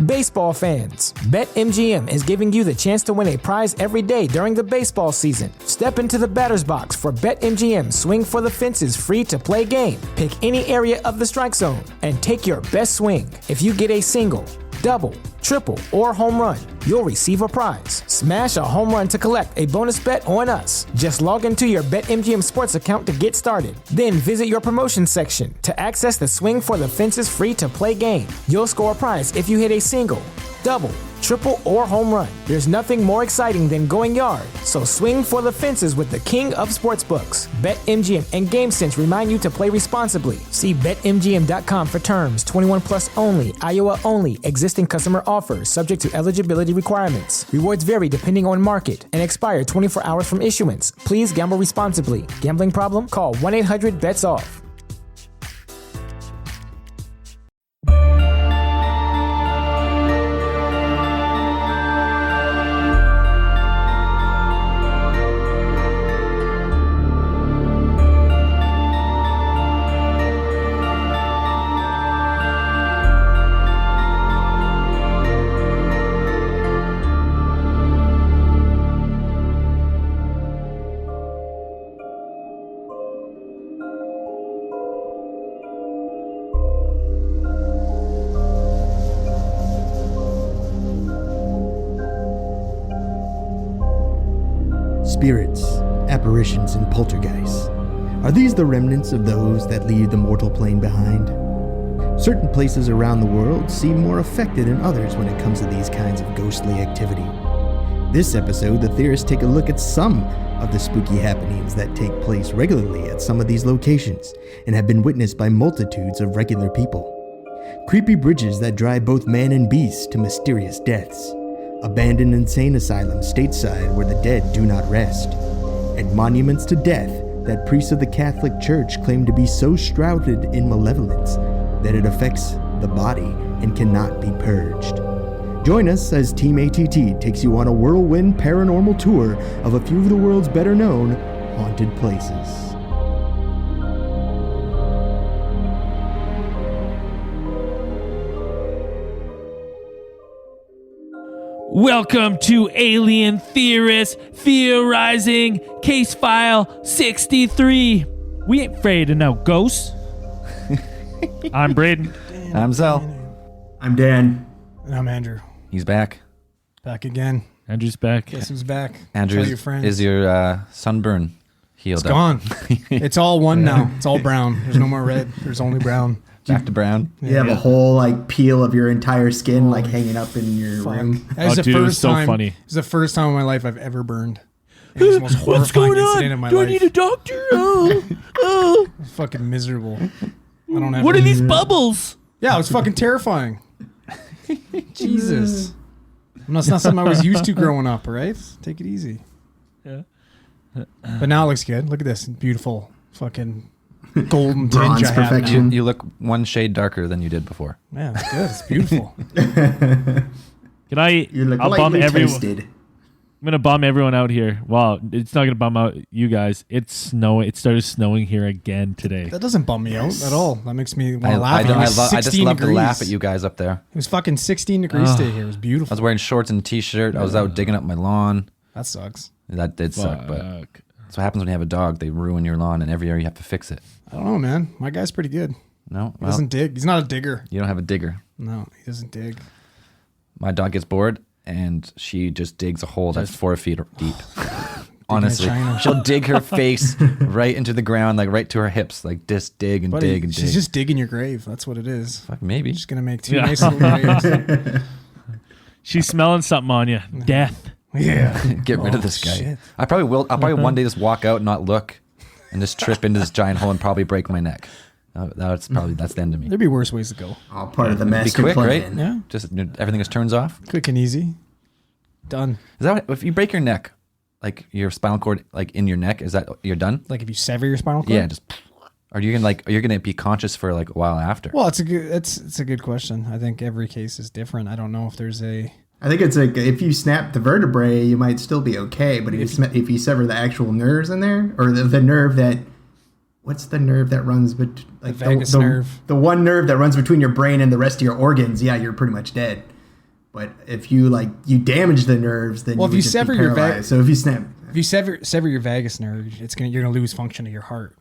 Baseball fans, BetMGM is giving you the chance to win a prize every day during the baseball season. Step into the batter's box for BetMGM Swing for the Fences free-to-play game. Pick any area of the strike zone and take your best swing. If you get a single, double, triple, or home run, you'll receive a prize. Smash a home run to collect a bonus bet on us. Just log into your BetMGM Sports account to get started. Then visit your promotion section to access the Swing for the Fences free-to-play game. You'll score a prize if you hit a single, double, triple, or home run. There's nothing more exciting than going yard, so swing for the fences with the king of sportsbooks. BetMGM and GameSense remind you to play responsibly. See BetMGM.com for terms. 21 plus only, Iowa only. Existing customer offers, subject to eligibility requirements. Rewards vary depending on market and expire 24 hours from issuance. Please gamble responsibly. Gambling problem? Call 1-800-BETS-OFF. Spirits, apparitions, and poltergeists. Are these the remnants of those that leave the mortal plane behind? Certain places around the world seem more affected than others when it comes to these kinds of ghostly activity. This episode, the theorists take a look at some of the spooky happenings that take place regularly at some of these locations and have been witnessed by multitudes of regular people. Creepy bridges that drive both man and beast to mysterious deaths. Abandoned insane asylums stateside where the dead do not rest, and monuments to death that priests of the Catholic Church claim to be so shrouded in malevolence that it affects the body and cannot be purged. Join us as Team ATT takes you on a whirlwind paranormal tour of a few of the world's better known haunted places. Welcome to Alien Theorists Theorizing Case File 63. We ain't afraid of no ghosts. I'm Braden. I'm Zell. I'm Dan. And I'm Andrew. He's back. Back again. Andrew's back. Guess who's back? Andrew, Tell your friends. is your sunburn healed It's up? gone. It's all one now. It's all brown. There's no more red. There's only brown. Back to brown. You have a whole peel of your entire skin hanging up in your rim. That was the dude, it was first so time. funny. It was the first time in my life I've ever burned. It was the most What's horrifying going incident on? of my Do life. I need a doctor? Oh. It was fucking miserable. I don't have. What are these bubbles? Yeah, it was fucking terrifying. Jesus. That's not something I was used to growing up, right? Take it easy. Yeah. But now it looks good. Look at this beautiful fucking golden Bronze tinge I have perfection. now. You look one shade darker than you did before. Yeah, it's good. It's beautiful. Can I? You look I'll bum lightly everyone. toasted. I'm gonna bum everyone out here. Wow, it's not gonna bum out you guys. It's snowing. It started snowing here again today. That doesn't bum me out at all. That makes me want to I laugh. It was just 16 love to degrees. laugh at you guys up there. It was fucking 16 degrees today here. It was I beautiful. was wearing shorts and a t-shirt. I was out digging up my lawn. That sucks. That did suck, but Fuck. that's what happens when you have a dog. They ruin your lawn, and every year you have to fix it. I don't know, man. My guy's pretty good. No, He well, doesn't dig. He's not a digger. you don't have a digger. No, he doesn't dig. My dog gets bored, and she just digs a hole that's 4 feet deep. Honestly, China. she'll dig her face right into the ground, like right to her hips, like just dig and Buddy, dig and she's dig. just digging your grave. That's what it is. Fuck, maybe. Just gonna make two Yeah. nice little graves. She's smelling something on you. Death. Yeah. Get rid of Oh, this guy. shit. I probably will. I'll probably one day just walk out and not look, and just trip into this giant hole and probably break my neck. That's the end of me. There'd be worse ways to go. All part of the Be master quick, plan. right? Yeah. Just everything just turns off. Quick and easy. Done. Is that if you break your neck, like your spinal cord, like in your neck, is that you're done? Like if you sever your spinal cord. Yeah, just. Are you gonna be conscious for like a while after? Well, it's a good question. I think every case is different. I don't know if there's a. I think it's like if you snap the vertebrae, you might still be okay. But if you sever the actual nerves in there, or the nerve that, what's the nerve that runs like vagus nerve. the one nerve that runs between your brain and the rest of your organs, yeah, you're pretty much dead. But if you damage the nerves, then Well, you if you would just be sever your paralyzed. So if you snap, If you sever your vagus nerve, you're gonna lose function of your heart.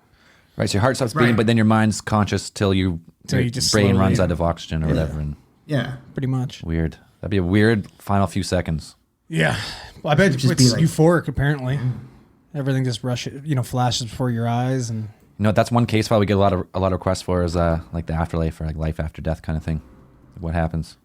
Right, so your heart stops beating, Right. but then your mind's conscious till your just brain slowly- runs out of oxygen or whatever. And yeah, Pretty much. weird. That'd be a weird final few seconds. Yeah. Well, I bet just it's be like- euphoric. Apparently, everything just flashes before your eyes, and You know, that's one case file we get a lot of requests for is like the afterlife or like life after death kind of thing. What happens?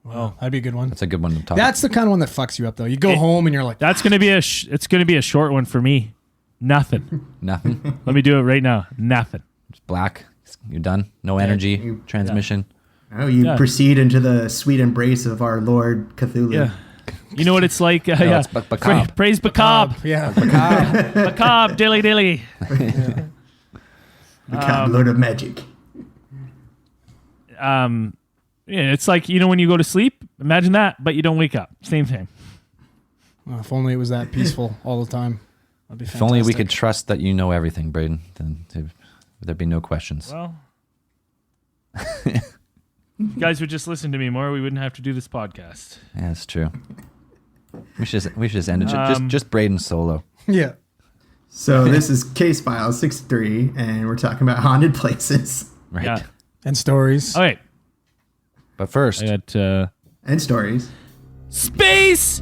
wow, that'd be a good one. That's a good one to talk. That's the kind of one that fucks you up, though. You go home and you're like, That's gonna be it's gonna be a short one for me. Nothing. Nothing. Let me do it right now. Nothing. It's black. You're done. No energy you- transmission. oh, you Yeah. proceed into the sweet embrace of our Lord Cthulhu. Yeah. You know what it's like? Yeah. it's Bacab. Praise Bacab. yeah. Bacab. Dilly dilly. The Lord of Magic. Yeah, it's like, when you go to sleep, imagine that, but you don't wake up. Same thing. Well, if only it was that peaceful all the time. That'd be fantastic. If only we could trust that you know everything, Braden, then there'd be no questions. Well, if you guys would just listen to me more, we wouldn't have to do this podcast. Yeah, that's true. We should just end it. Um, Just Braden solo. Yeah. So this is case file 63, and we're talking about haunted places Right. Yeah. And stories. All right. But first, I got and stories. space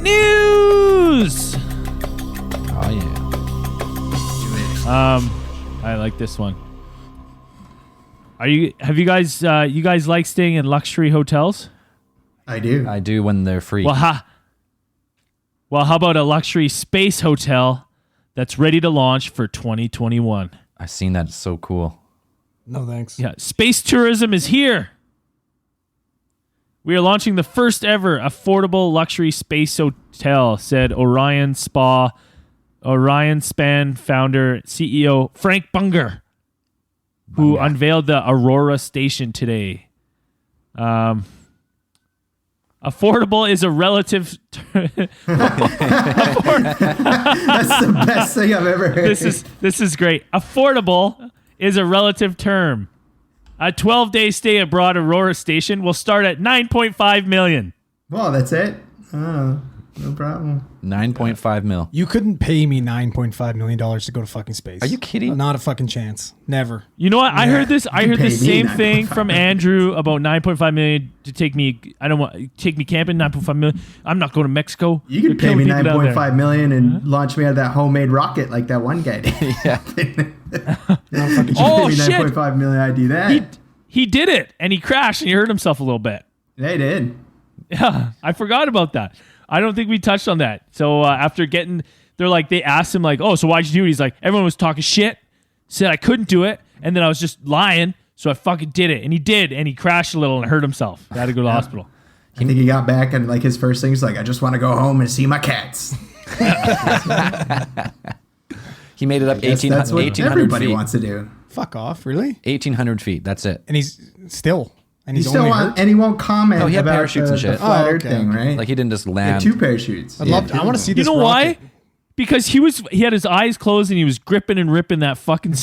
news. oh yeah. I like this one. Have you guys like staying in luxury hotels? I do. I do when they're free. Well, how about a luxury space hotel that's ready to launch for 2021? I've seen that. It's so cool. No thanks. Yeah, space tourism is here. We are launching the first ever affordable luxury space hotel, said Orion Span founder, CEO Frank Bunger, who unveiled the Aurora station today. Affordable is a relative. That's the best thing I've ever heard. This is great. Affordable is a relative term. A 12-day stay abroad Aurora station will start at $9.5 million. Well, that's it. Oh, no problem. 9.5 mil. You couldn't pay me $9.5 million to go to fucking space. Are you kidding? Not a fucking chance. Never. You know what? I heard this. I heard pay the me same 9.5 thing from Andrew about 9.5 million to take me. I don't want take me camping. 9.5 million. I'm not going to Mexico. You could They're pay me killing people down there. $9.5 million and launch me out of that homemade rocket like that one guy did. Yeah. Oh Pay me shit! $9.5 million, I do that. He did it, and he crashed, and he hurt himself a little bit. They did. Yeah, I forgot about that. I don't think we touched on that. So after they asked him like, "Oh, so why'd you do it?" He's like, "Everyone was talking shit, said I couldn't do it, and then I was just lying, so I fucking did it." And he did, and he crashed a little and hurt himself. He had to go to the hospital. I think he got back and like his first thing was like, I just want to go home and see my cats. He made it up Yes, that's what 1,800 everybody feet. wants to do. Fuck off. Really? 1,800 feet. That's it. And he's still. And He he's still only want, hurt? and he won't comment Oh, he had about parachutes and the shit. flat Oh, earth okay, thing, okay. right? Like he didn't just He had land. 2 parachutes. I want to see You this know rocket. why? Because he had his eyes closed and he was gripping and ripping that fucking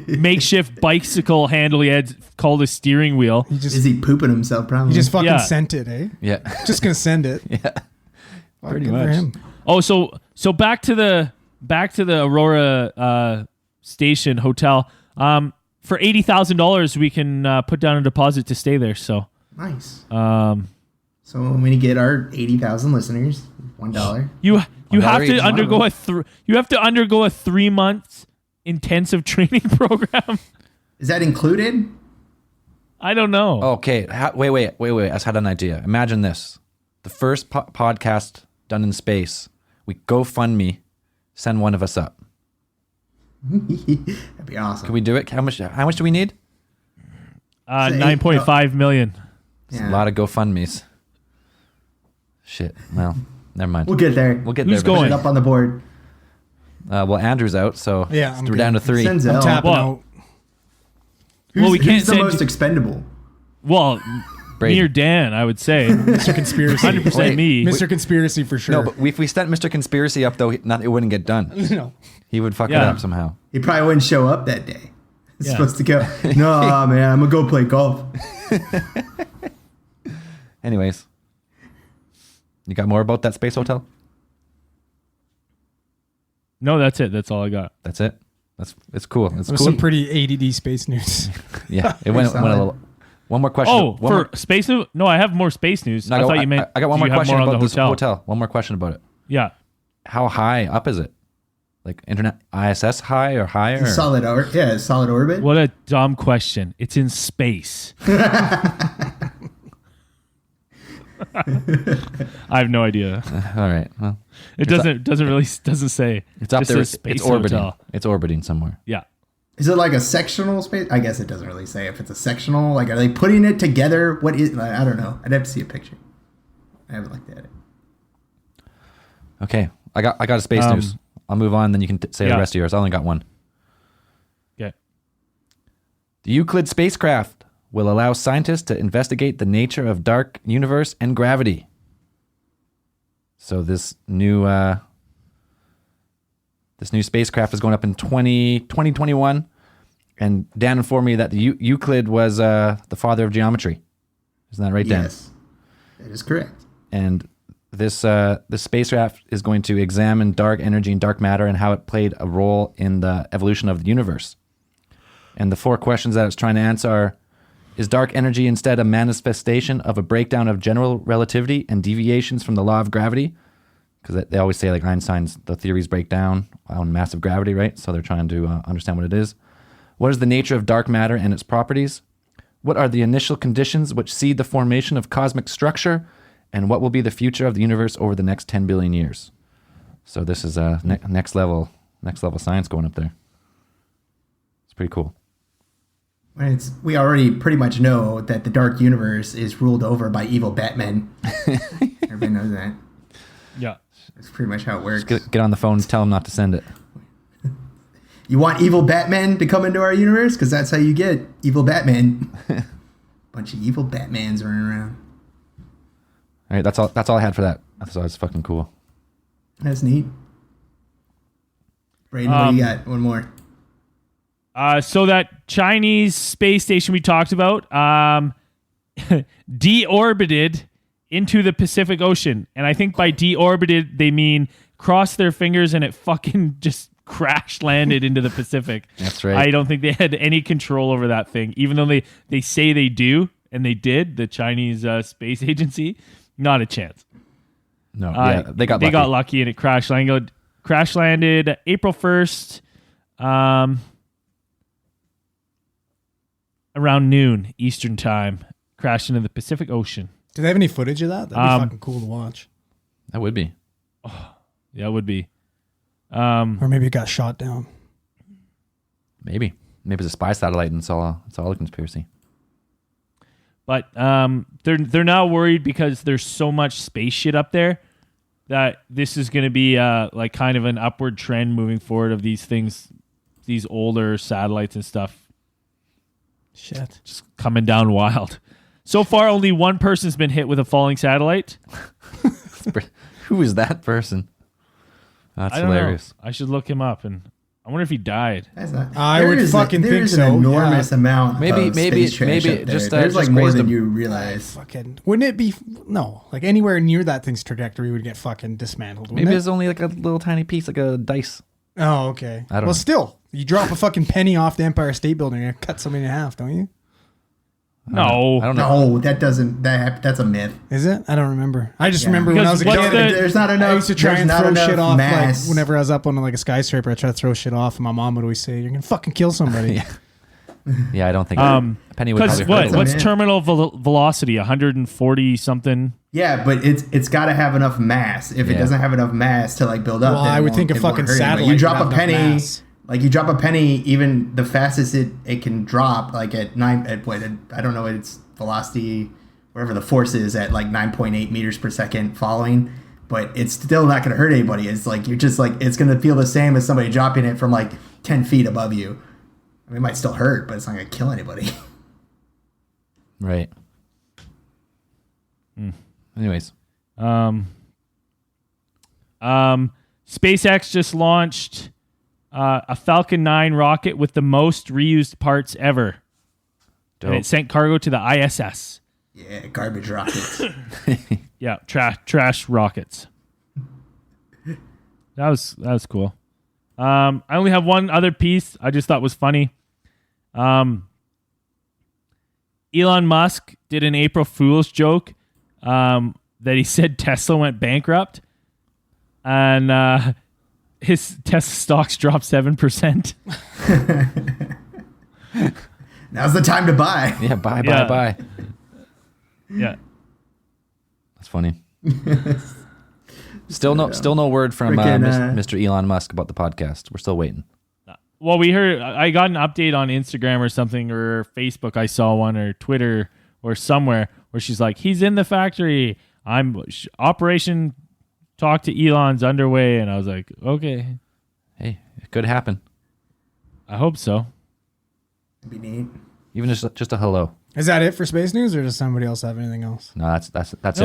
makeshift bicycle handle he had called a steering wheel. Is he pooping himself? Probably. He just fucking Yeah. sent it, eh? Yeah. Just gonna send it. Yeah. Pretty much. For him. Oh, so back to the Aurora station hotel. For $80,000, we can put down a deposit to stay there. So nice. So when we get our 80,000 listeners, $1. you have each to one undergo you have to undergo a 3-month intensive training program. Is that included? I don't know. Okay. Wait. I just had an idea. Imagine this. The first podcast done in space. We GoFundMe, send one of us up. That'd be awesome. Can we do it? How much do we need? Say 9.5 million. It's a lot of GoFundMes. Shit. Well, never mind. We'll get there. We'll get Who's there. going? Put it up on the board. Well, Andrew's out, so Yeah, I'm we're down to good. 3. Send I'm Zell. tapping Well, out. Well, we can't who's the send most you- expendable? Well, Brady. me or Dan, I would say. Mr. Conspiracy. 100% Wait. me. Mr. Conspiracy for sure. No, but if we sent Mr. Conspiracy up, though, it wouldn't get done. no. He would fuck it Yeah. up somehow. He probably wouldn't show up that day. He's Yeah. supposed to go. No, man, I'm gonna go play golf. Anyways, You got more about that space hotel? No, that's it. That's all I got. That's it. It's cool. It's There's cool. some pretty ADD space news. Yeah, it went a solid. little. One more question. Oh, One more- space news? No, I have more space news. No, I thought you meant. I got one do more you have question on about the this hotel. One more question about it. Yeah. How high up is it? Like internet ISS high or higher? It's solid orbit. What a dumb question. It's in space. I have no idea. All right. Well, It doesn't say. it's up Just there. says space It's orbiting. hotel. It's orbiting somewhere. Yeah. Is it like a sectional space? I guess it doesn't really say if it's a sectional. Like, are they putting it together? What is? I don't know. I'd have to see a picture. I haven't looked at it. Okay. I got a space news. I'll move on. Then you can say the Yeah. rest of yours. I only got one. Okay. The Euclid spacecraft will allow scientists to investigate the nature of dark universe and gravity. So this new spacecraft is going up in 2021, and Dan informed me that the Euclid was the father of geometry. Isn't that right, Dan? Yes, that is correct. And this spacecraft is going to examine dark energy and dark matter and how it played a role in the evolution of the universe. And the 4 questions that it's trying to answer are: is dark energy instead a manifestation of a breakdown of general relativity and deviations from the law of gravity? Because they always say, like, the theories break down on massive gravity, right? So they're trying to understand what it is. What is the nature of dark matter and its properties? What are the initial conditions which seed the formation of cosmic structure? And what will be the future of the universe over the next 10 billion years? So this is next level science going up there. It's pretty cool. We already pretty much know that the dark universe is ruled over by evil Batman. Everybody knows that. Yeah. That's pretty much how it works. Get on the phone and tell them not to send it. You want evil Batman to come into our universe? Because that's how you get evil Batman. Bunch of evil Batmans running around. All right, that's all I had for that. I thought it was fucking cool. That's neat. Brayden, what do you got? One more. So that Chinese space station we talked about deorbited into the Pacific Ocean. And I think by deorbited, they mean crossed their fingers and it fucking just crash landed into the Pacific. That's right. I don't think they had any control over that thing, even though they say they do, and they did, the Chinese space agency. Not a chance. No, yeah, they got lucky and it crash landed April 1st. Around noon Eastern time, crashed into the Pacific Ocean. Do they have any footage of that? That'd be fucking cool to watch. That would be. Yeah, it would be. Or maybe it got shot down. Maybe it's a spy satellite and it's all a conspiracy. But they're now worried because there's so much space shit up there that this is going to be like kind of an upward trend moving forward of these things, these older satellites and stuff. Shit. Just coming down wild. So far, only one person's been hit with a falling satellite. Who is that person? That's I don't hilarious. know. I should look him up, and I wonder if he died. That's not, I would fucking think There's so, an enormous amount Maybe- of maybe- space trash maybe up there. just, There's like just more grazed than them. you realize. Fucking wouldn't it be like anywhere near that thing's trajectory would get fucking dismantled? Maybe Wouldn't it's only like a little tiny piece, like a dice. it? Oh, okay. I don't well, know. still, you drop a fucking penny off the Empire State Building and cut something in half, don't you? No. I don't know. No, that doesn't. That's a myth. Is it? I don't remember. I just Yeah. remember when I was a Because kid. what's the- There's not enough. I used to try there's and not throw enough shit off mass. like whenever I was up on like a skyscraper. I try to throw shit off, and my mom would always say, "You're gonna fucking kill somebody." Yeah, I don't think Penny would Because probably hurt what's man. terminal velocity? 140 something. Yeah, but it's got to have enough mass. If it Yeah. doesn't have enough mass to like build up, Well, then I it would won't- think a it won't fucking hurt anybody. satellite You would drop have a enough penny, mass. like you drop a penny, even the fastest it can drop, like at I don't know what its velocity, wherever the force is at, like 9.8 meters per second falling. But it's still not going to hurt anybody. It's like you're just like it's going to feel the same as somebody dropping it from like 10 feet above you. I mean, it might still hurt, but it's not going to kill anybody. Right. Anyways, SpaceX just launched a Falcon 9 rocket with the most reused parts ever. dope. And it sent cargo to the ISS. Yeah, garbage rockets. Yeah, trash rockets. That was cool. I only have one other piece I just thought was funny. Elon Musk did an April Fool's joke that he said Tesla went bankrupt, and his Tesla stocks dropped 7%. Now's the time to buy. Yeah, buy. Yeah. That's funny. Still no word from Freaking, Mr. Elon Musk about the podcast. We're still waiting. Well, we heard. I got an update on Instagram or something, or Facebook. I saw one, or Twitter, or somewhere where she's like, "He's in the factory. Operation Talk to Elon's underway," and I was like, "Okay, Hey, it could happen. I hope so." It'd be neat. Even just a hello. Is that it for space news, or does somebody else have anything else? No, that's No,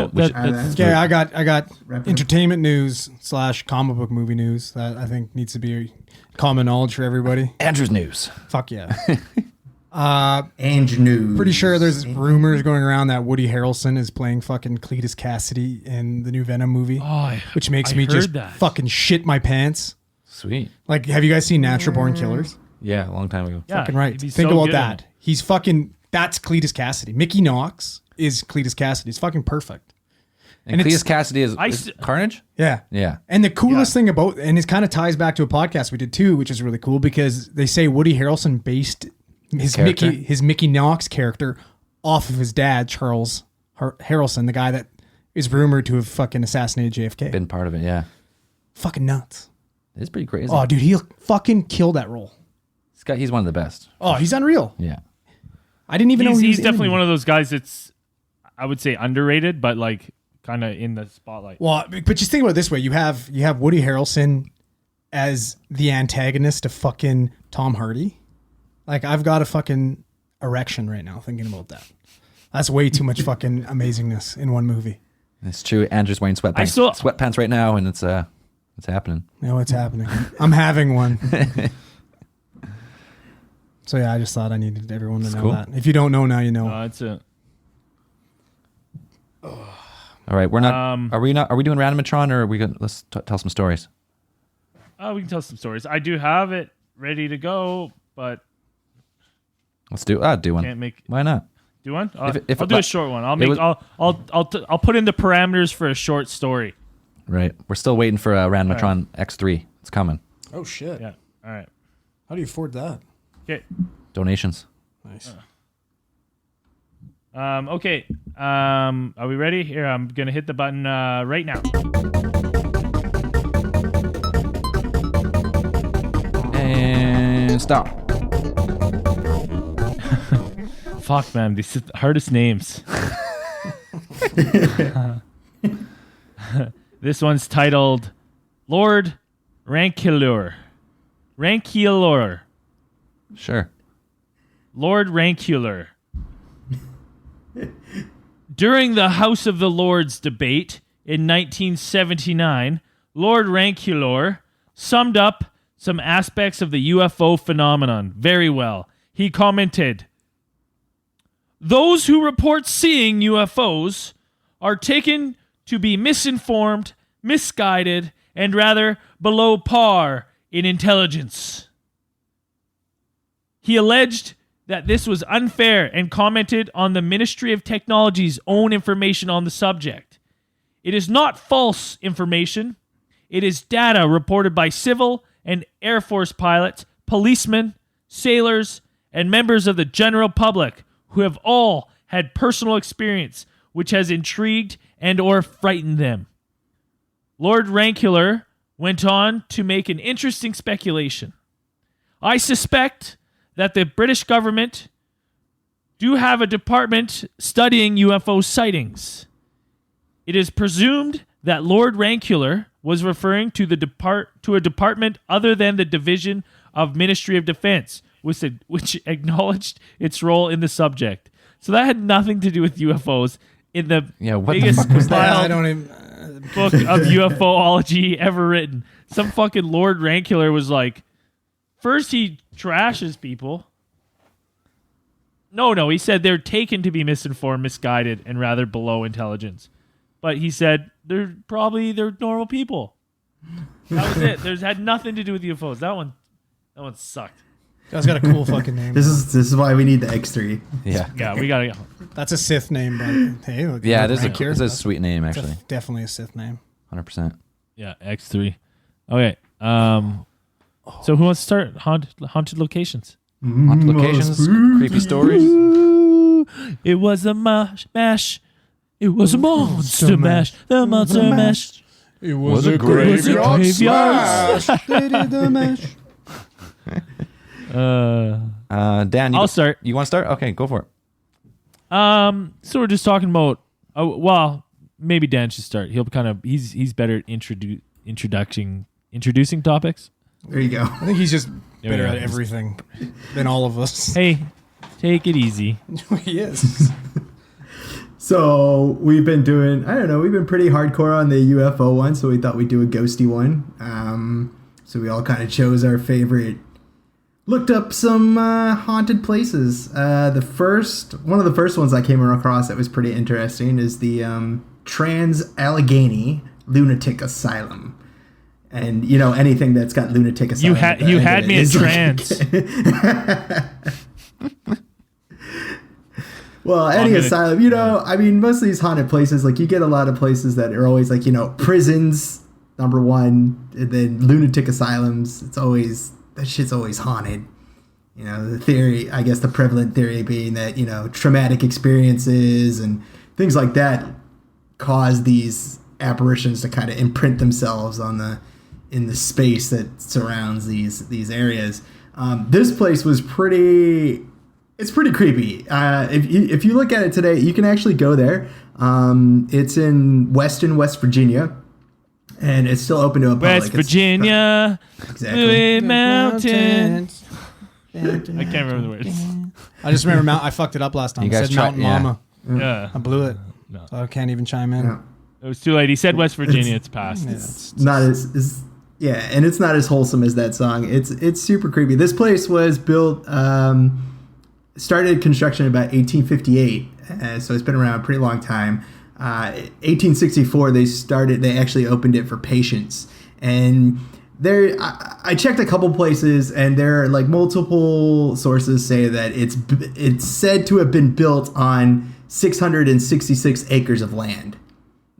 it. We should- that's- Okay, I got Wrap it up. entertainment news / comic book movie news that I think needs to be common knowledge for everybody. Andrew's news. Fuck yeah. Ange News. Pretty sure there's rumors going around that Woody Harrelson is playing fucking Cletus Cassidy in the new Venom movie, which makes I me heard just that. fucking shit my pants. Sweet. Like, have you guys seen Natural Born Killers? Yeah, a long time ago. Yeah, Fucking right. he'd be Think so about good in that. it. He's fucking. That's Cletus Cassidy. Mickey Knox is Cletus Cassidy. It's fucking perfect. And And it's- Cletus Cassidy is I Carnage? Yeah. Yeah. And the coolest thing about, and it kind of ties back to a podcast we did too, which is really cool because they say Woody Harrelson based his character? Mickey Knox character off of his dad, Charles Harrelson, the guy that is rumored to have fucking assassinated JFK. Been part of it, yeah. Fucking nuts. It's pretty crazy. Oh, dude, he'll fucking kill that role. He's one of the best. Oh, he's unreal. Yeah. I didn't even know he He's was definitely one of those guys that's, I would say, underrated, but like kind of in the spotlight. Well, but just think about it this way: you have Woody Harrelson as the antagonist of fucking Tom Hardy. Like, I've got a fucking erection right now thinking about that. That's way too much fucking amazingness in one movie. It's true. Andrew's wearing sweatpants right now, and it's happening. You know what's happening? I'm having one. So yeah, I just thought I needed everyone to know cool. that. If you don't know now, you know. That's it. All right, we're not. Are we doing Randomatron, or are we going? Let's tell some stories. We can tell some stories. I do have it ready to go, but Let's do one. can't make Why not? do one. If I'll it- do a short one. I'll it make. was- I'll put in the parameters for a short story. Right. We're still waiting for Randomatron X3. It's coming. Oh shit! Yeah. All right. How do you afford that? Okay. Donations. Nice. Okay. Are we ready? Here, I'm gonna hit the button right now. And stop. Fuck, man, these are the hardest names. This one's titled Lord Ranculor. Ranculor. Sure. Lord Ranculor. During the House of the Lords debate in 1979, Lord Ranculor summed up some aspects of the UFO phenomenon very well. He commented, "Those who report seeing UFOs are taken to be misinformed, misguided, and rather below par in intelligence." He alleged that this was unfair and commented on the Ministry of Technology's own information on the subject. It is not false information. It is data reported by civil and Air Force pilots, policemen, sailors, and members of the general public who have all had personal experience which has intrigued and or frightened them. Lord Ranculor went on to make an interesting speculation. "I suspect that the British government do have a department studying UFO sightings. It is presumed that Lord Ranculor was referring to a department other than the Division of Ministry of Defense, which acknowledged its role in the subject." So that had nothing to do with UFOs in the What the biggest fuck was that? I compiled don't even. book of UFOlogy ever written. Some fucking Lord Ranculor was like, first he trashes people. No, he said they're taken to be misinformed, misguided, and rather below intelligence. but he said they're normal people. That was it. There's had nothing to do with UFOs. That one sucked. That's got a cool fucking name. This is why we need the X3. Yeah. Yeah, we gotta go. That's a Sith name, but hey, look, Yeah, look it is right here. it's a sweet name, It's actually. definitely a Sith name. 100%. Yeah, X3. Okay. So who wants to start haunted locations? Haunted locations, creepy stories. Ooh, it was a mash. It was a monster mash. The monster mash. It Was a graveyard They did the mash. Dan, I'll start. You want to start? Okay, go for it. So we're just talking about. Well, maybe Dan should start. He's better at introducing topics. There you go. I think he's just There we better go. at everything than all of us. Hey, take it easy. He is. So we've been pretty hardcore on the UFO one, so we thought we'd do a ghosty one. So we all kind of chose our favorite, looked up some haunted places. One of the first ones I came across that was pretty interesting is the Trans-Allegheny Lunatic Asylum. And anything that's got lunatic asylum. You had me at trans. Well, any asylum, most of these haunted places, like you get a lot of places that are always like, prisons, number one, and then lunatic asylums. That shit's always haunted. The theory, I guess the prevalent theory being that, traumatic experiences and things like that cause these apparitions to kind of imprint themselves in the space that surrounds these areas. This place was it's pretty creepy. If you look at it today, you can actually go there. It's in Weston, West Virginia, and it's still open to a public. West Virginia, Exactly. Blue Mountains. I can't remember the words. I just remember I fucked it up last time. You I guys said tried- Mountain yeah. Mama. Yeah, I blew it. No. So I can't even chime in. Yeah. it was too late. He said West Virginia. It's past. Yeah, It's not as and it's not as wholesome as that song. It's super creepy. This place was built, started construction about 1858, so it's been around a pretty long time. 1864 they actually opened it for patients, and there I checked a couple places, and there are like multiple sources say that it's said to have been built on 666 acres of land.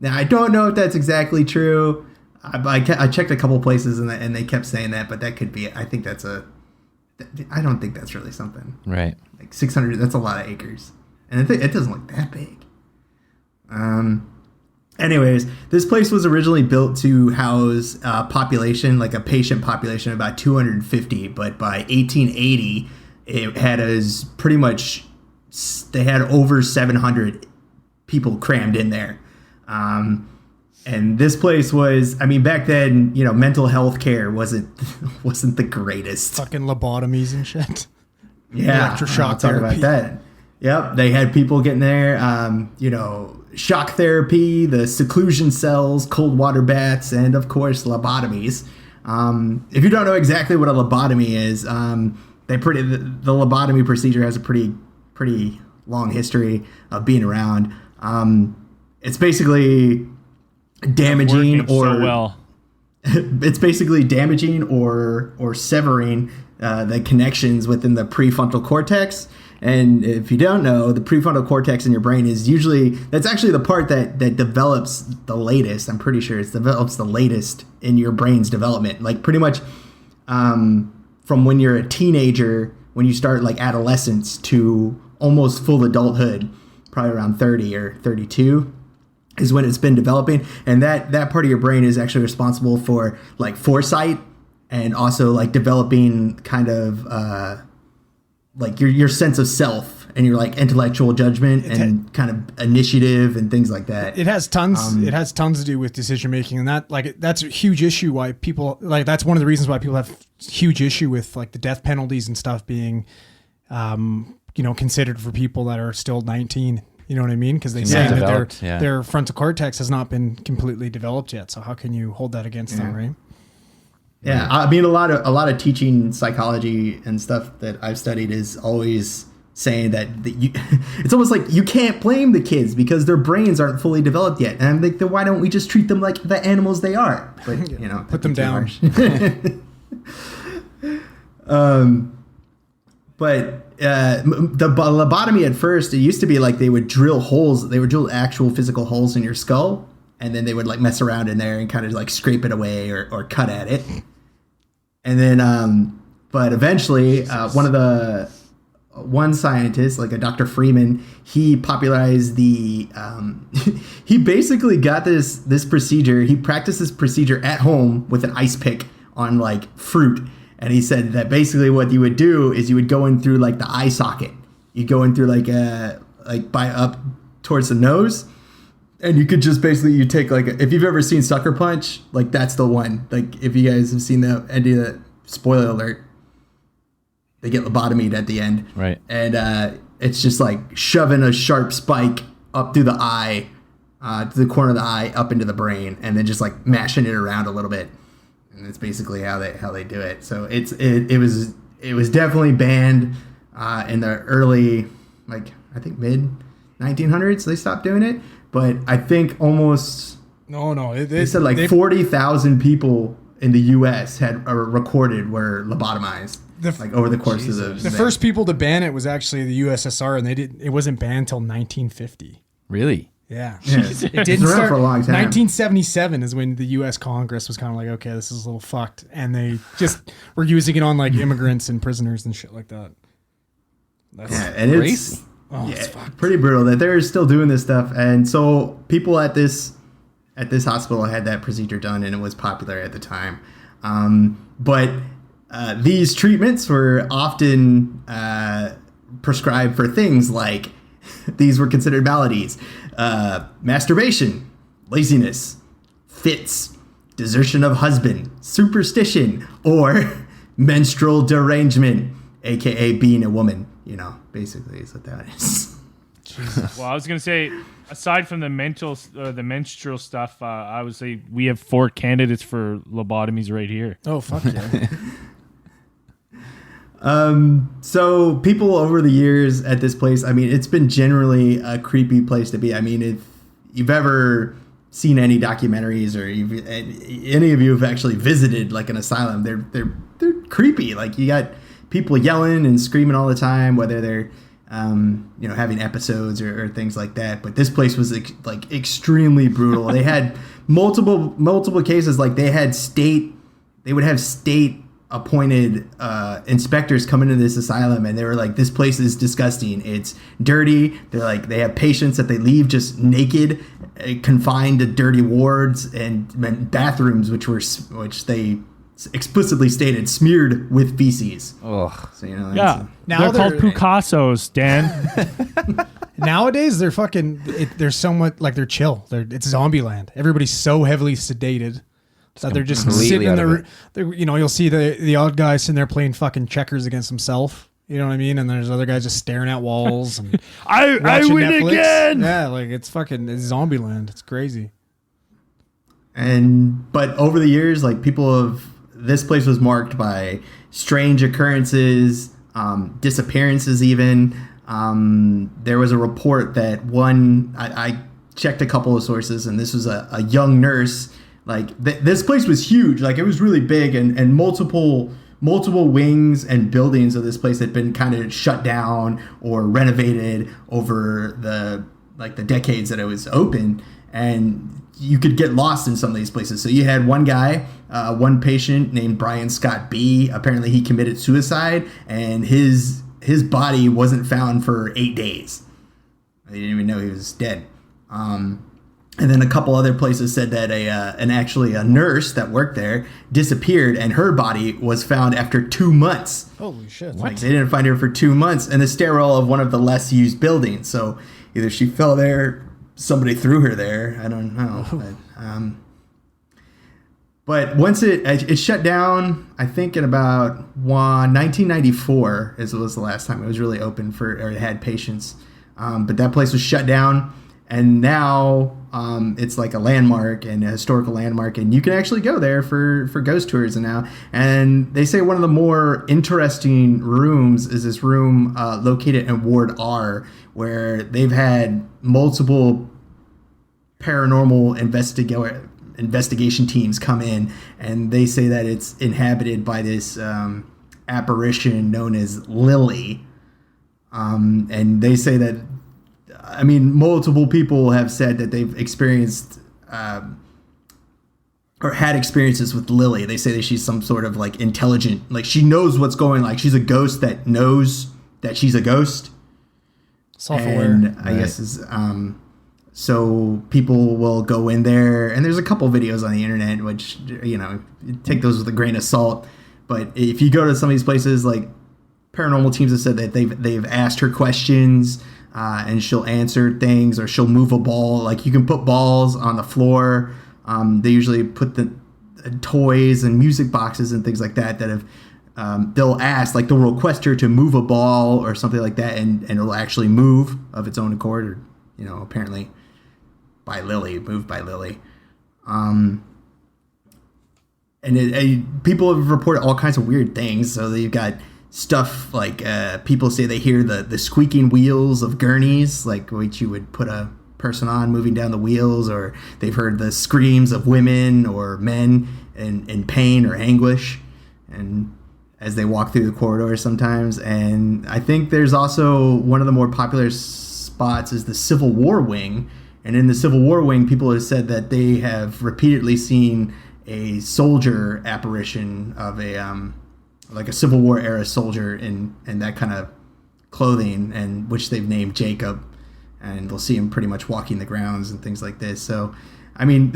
Now I don't know if that's exactly true. I checked a couple places and they kept saying that, but that could be. I think I don't think that's really something. Right. Like 600, that's a lot of acres, and it doesn't look that big. Anyways, this place was originally built to house population, like a patient population of about 250, but by 1880, it had they had over 700 people crammed in there. And this place was, back then, mental health care wasn't the greatest. Fucking lobotomies and shit. Yeah, Electroshock I'll talk about therapy. that. Yep, they had people getting there. Shock therapy, the seclusion cells, cold water baths, and of course lobotomies. If you don't know exactly what a lobotomy is, the lobotomy procedure has a pretty long history of being around. It's basically damaging Working so well. it's basically damaging or severing the connections within the prefrontal cortex. And if you don't know, the prefrontal cortex in your brain that's actually the part that develops the latest. I'm pretty sure it develops the latest in your brain's development. Like pretty much from when you're a teenager, when you start like adolescence to almost full adulthood, probably around 30 or 32. Is when it's been developing, and that part of your brain is actually responsible for like foresight and also like developing kind of like your sense of self and your like intellectual judgment and kind of initiative and things like that. It has tons. It has tons to do with decision making, and that's a huge issue. Why people that's one of the reasons why people have huge issue with like the death penalties and stuff being, considered for people that are still 19. You know what I mean? Because they say that their frontal cortex has not been completely developed yet. So how can you hold that against them, right? Yeah, a lot of teaching psychology and stuff that I've studied is always saying that it's almost like you can't blame the kids because their brains aren't fully developed yet. And I'm like, then why don't we just treat them like the animals they are? But Put them down. But the lobotomy at first, it used to be like they would drill holes. They would drill actual physical holes in your skull, and then they would like mess around in there and kind of like scrape it away or cut at it. And then, but eventually, one scientist, like a Dr. Freeman, he popularized the. He basically got this procedure. He practiced this procedure at home with an ice pick on like fruit. And he said that basically what you would do is you would go in through like the eye socket. You go in through like by up towards the nose, and you could just basically you take like if you've ever seen Sucker Punch, like that's the one. Like if you guys have seen that end of the spoiler alert, they get lobotomied at the end, Right. And it's just like shoving a sharp spike up through the eye, to the corner of the eye, up into the brain, and then just like mashing it around a little bit. And that's basically how they do it. So it was definitely banned in the early, like I think mid 1900s they stopped doing it. But I think almost they said like 40,000 people in the U.S. had recorded were lobotomized like over the course of the first people to ban it was actually the USSR, and it wasn't banned until 1950. Really? Yeah. It didn't start for a long time. 1977 is when the U.S. Congress was kind of like, okay, this is a little fucked, and they just were using it on like immigrants and prisoners and shit like that. And crazy. It's pretty brutal that they're still doing this stuff. And so people at this hospital had that procedure done, and it was popular at the time. But these treatments were often prescribed for things like these were considered maladies: masturbation, laziness, fits, desertion of husband, superstition, or menstrual derangement, aka being a woman. Basically is what that is. Well, I was gonna say, aside from the menstrual stuff, I would say we have 4 candidates for lobotomies right here. Oh fuck yeah! So people over the years at this place, I mean, it's been generally a creepy place to be. I mean, if you've ever seen any documentaries or any of you have actually visited like an asylum, they're creepy. Like you got people yelling and screaming all the time, whether they're having episodes or things like that. But this place was like extremely brutal. They had multiple cases. Like they would have state appointed inspectors come into this asylum, and they were like, this place is disgusting, it's dirty. They're like, they have patients that they leave just naked, confined to dirty wards and bathrooms which they explicitly stated smeared with feces. Ugh. So Yeah, Now they're called Picassos, Dan. Nowadays they're fucking. They're somewhat like they're chill. It's Zombieland. Everybody's so heavily sedated that they're just completely sitting in out of there. You'll see the odd guy sitting there playing fucking checkers against himself. You know what I mean? And there's other guys just staring at walls and I watching win Netflix. again. Yeah, like it's Zombieland. It's crazy. But over the years, like this place was marked by strange occurrences, disappearances even. There was a report that I checked a couple of sources, and this was a young nurse. Like this place was huge. Like it was really big, and multiple wings and buildings of this place had been kind of shut down or renovated over the decades that it was open. And you could get lost in some of these places. So you had one guy, one patient named Brian Scott B. Apparently he committed suicide, and his body wasn't found for 8 days. They didn't even know he was dead. And then a couple other places said that actually a nurse that worked there disappeared, and her body was found after 2 months. Holy shit! Like they didn't find her for 2 months in the stairwell of one of the less used buildings. So either she fell there, somebody threw her there. I don't know. But once it shut down, I think in about 1994 was the last time it was really open or it had patients. But that place was shut down, and now It's like a landmark and a historical landmark, and you can actually go there for ghost tours now. And they say one of the more interesting rooms is this room located in Ward R, where they've had multiple paranormal investigation teams come in, and they say that it's inhabited by this apparition known as Lily. And they say that, I mean, multiple people have said that they've experienced or had experiences with Lily. They say that she's some sort of like intelligent, like she knows what's going, like she's a ghost that knows that she's a ghost. Self-aware. And I guess is so people will go in there, and there's a couple videos on the internet which, you know, take those with a grain of salt. But if you go to some of these places, like paranormal teams have said that they've asked her questions, and she'll answer things, or she'll move a ball. Like you can put balls on the floor. They usually put the toys and music boxes and things like that have. They'll ask, like they'll request her to move a ball or something like that, and it'll actually move of its own accord, or, you know, apparently moved by Lily. And people have reported all kinds of weird things. So they've got stuff like people say they hear the squeaking wheels of gurneys, like which you would put a person on moving down the wheels, or they've heard the screams of women or men in pain or anguish, and as they walk through the corridors sometimes. And I think there's also one of the more popular spots is the Civil War wing. And in the Civil War wing, people have said that they have repeatedly seen a soldier apparition of a like a Civil War era soldier in that kind of clothing, and which they've named Jacob, and they'll see him pretty much walking the grounds and things like this. So, I mean,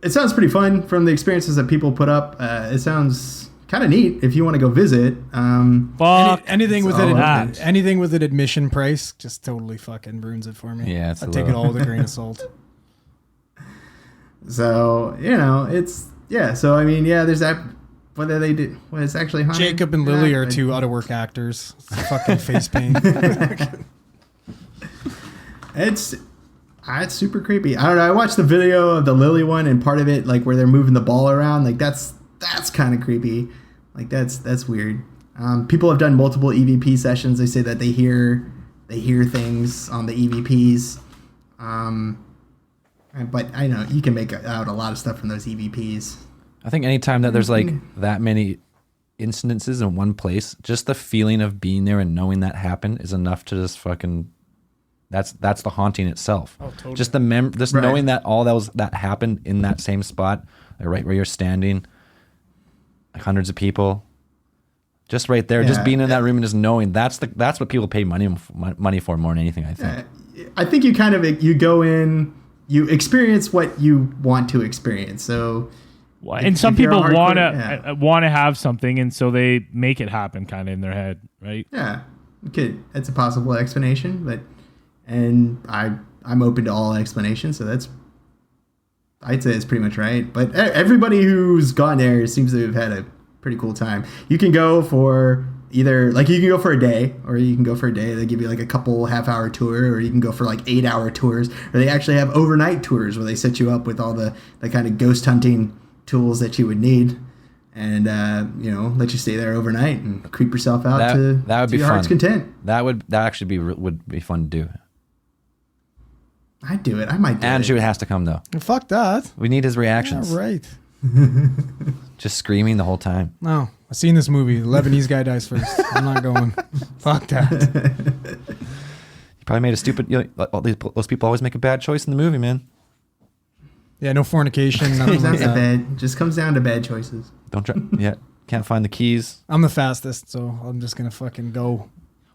it sounds pretty fun from the experiences that people put up. It sounds kind of neat if you want to go visit. Anything with anything with an admission price just totally fucking ruins it for me. Yeah, it's I a take it little- all with a grain of salt. So, you know, so I mean, yeah, there's that. Whether they did, well, it's actually haunted. Jacob and Lily are two out of work actors. It's fucking face paint. It's super creepy. I don't know. I watched the video of the Lily one, and part of it, like where they're moving the ball around, like that's kind of creepy. Like that's weird. People have done multiple EVP sessions. They say that they hear things on the EVPs. But I know you can make out a lot of stuff from those EVPs. I think anytime that there's like that many incidences in one place, just the feeling of being there and knowing that happened is enough to just fucking. That's the haunting itself. Oh, totally. Just just Right. knowing that that happened in that same spot, like right where you're standing, like hundreds of people, just right there, just Yeah. being in that room and just knowing that's what people pay money for more than anything. I think. I think you kind of you go in, you experience what you want to experience. So. And some if you're a people hardcore- want to have something, and so they make it happen kind of in their head, right? Yeah, that's a possible explanation, and I'm open to all explanations, so I'd say it's pretty much right. But everybody who's gone there seems to have had a pretty cool time. You can go for either, like, you can go for a day, or you can go for a day. They give you like a couple half-hour tour, or you can go for like 8-hour tours, or they actually have overnight tours where they set you up with all the kind of ghost hunting tools that you would need, and let you stay there overnight and creep yourself out That would to be your fun. heart's content. That actually would be fun to do. I'd do it. I might do Andrew it. has to come though. Fuck that. We need his reactions. Yeah, right. Just screaming the whole time. No, I've seen this movie. The Lebanese guy dies first. I'm not going. Fuck that. You probably made a stupid. Those people always make a bad choice in the movie, man. Yeah, no fornication. Nothing like that. Just comes down to bad choices. Don't try. Yeah, can't find the keys. I'm the fastest, so I'm just gonna fucking go.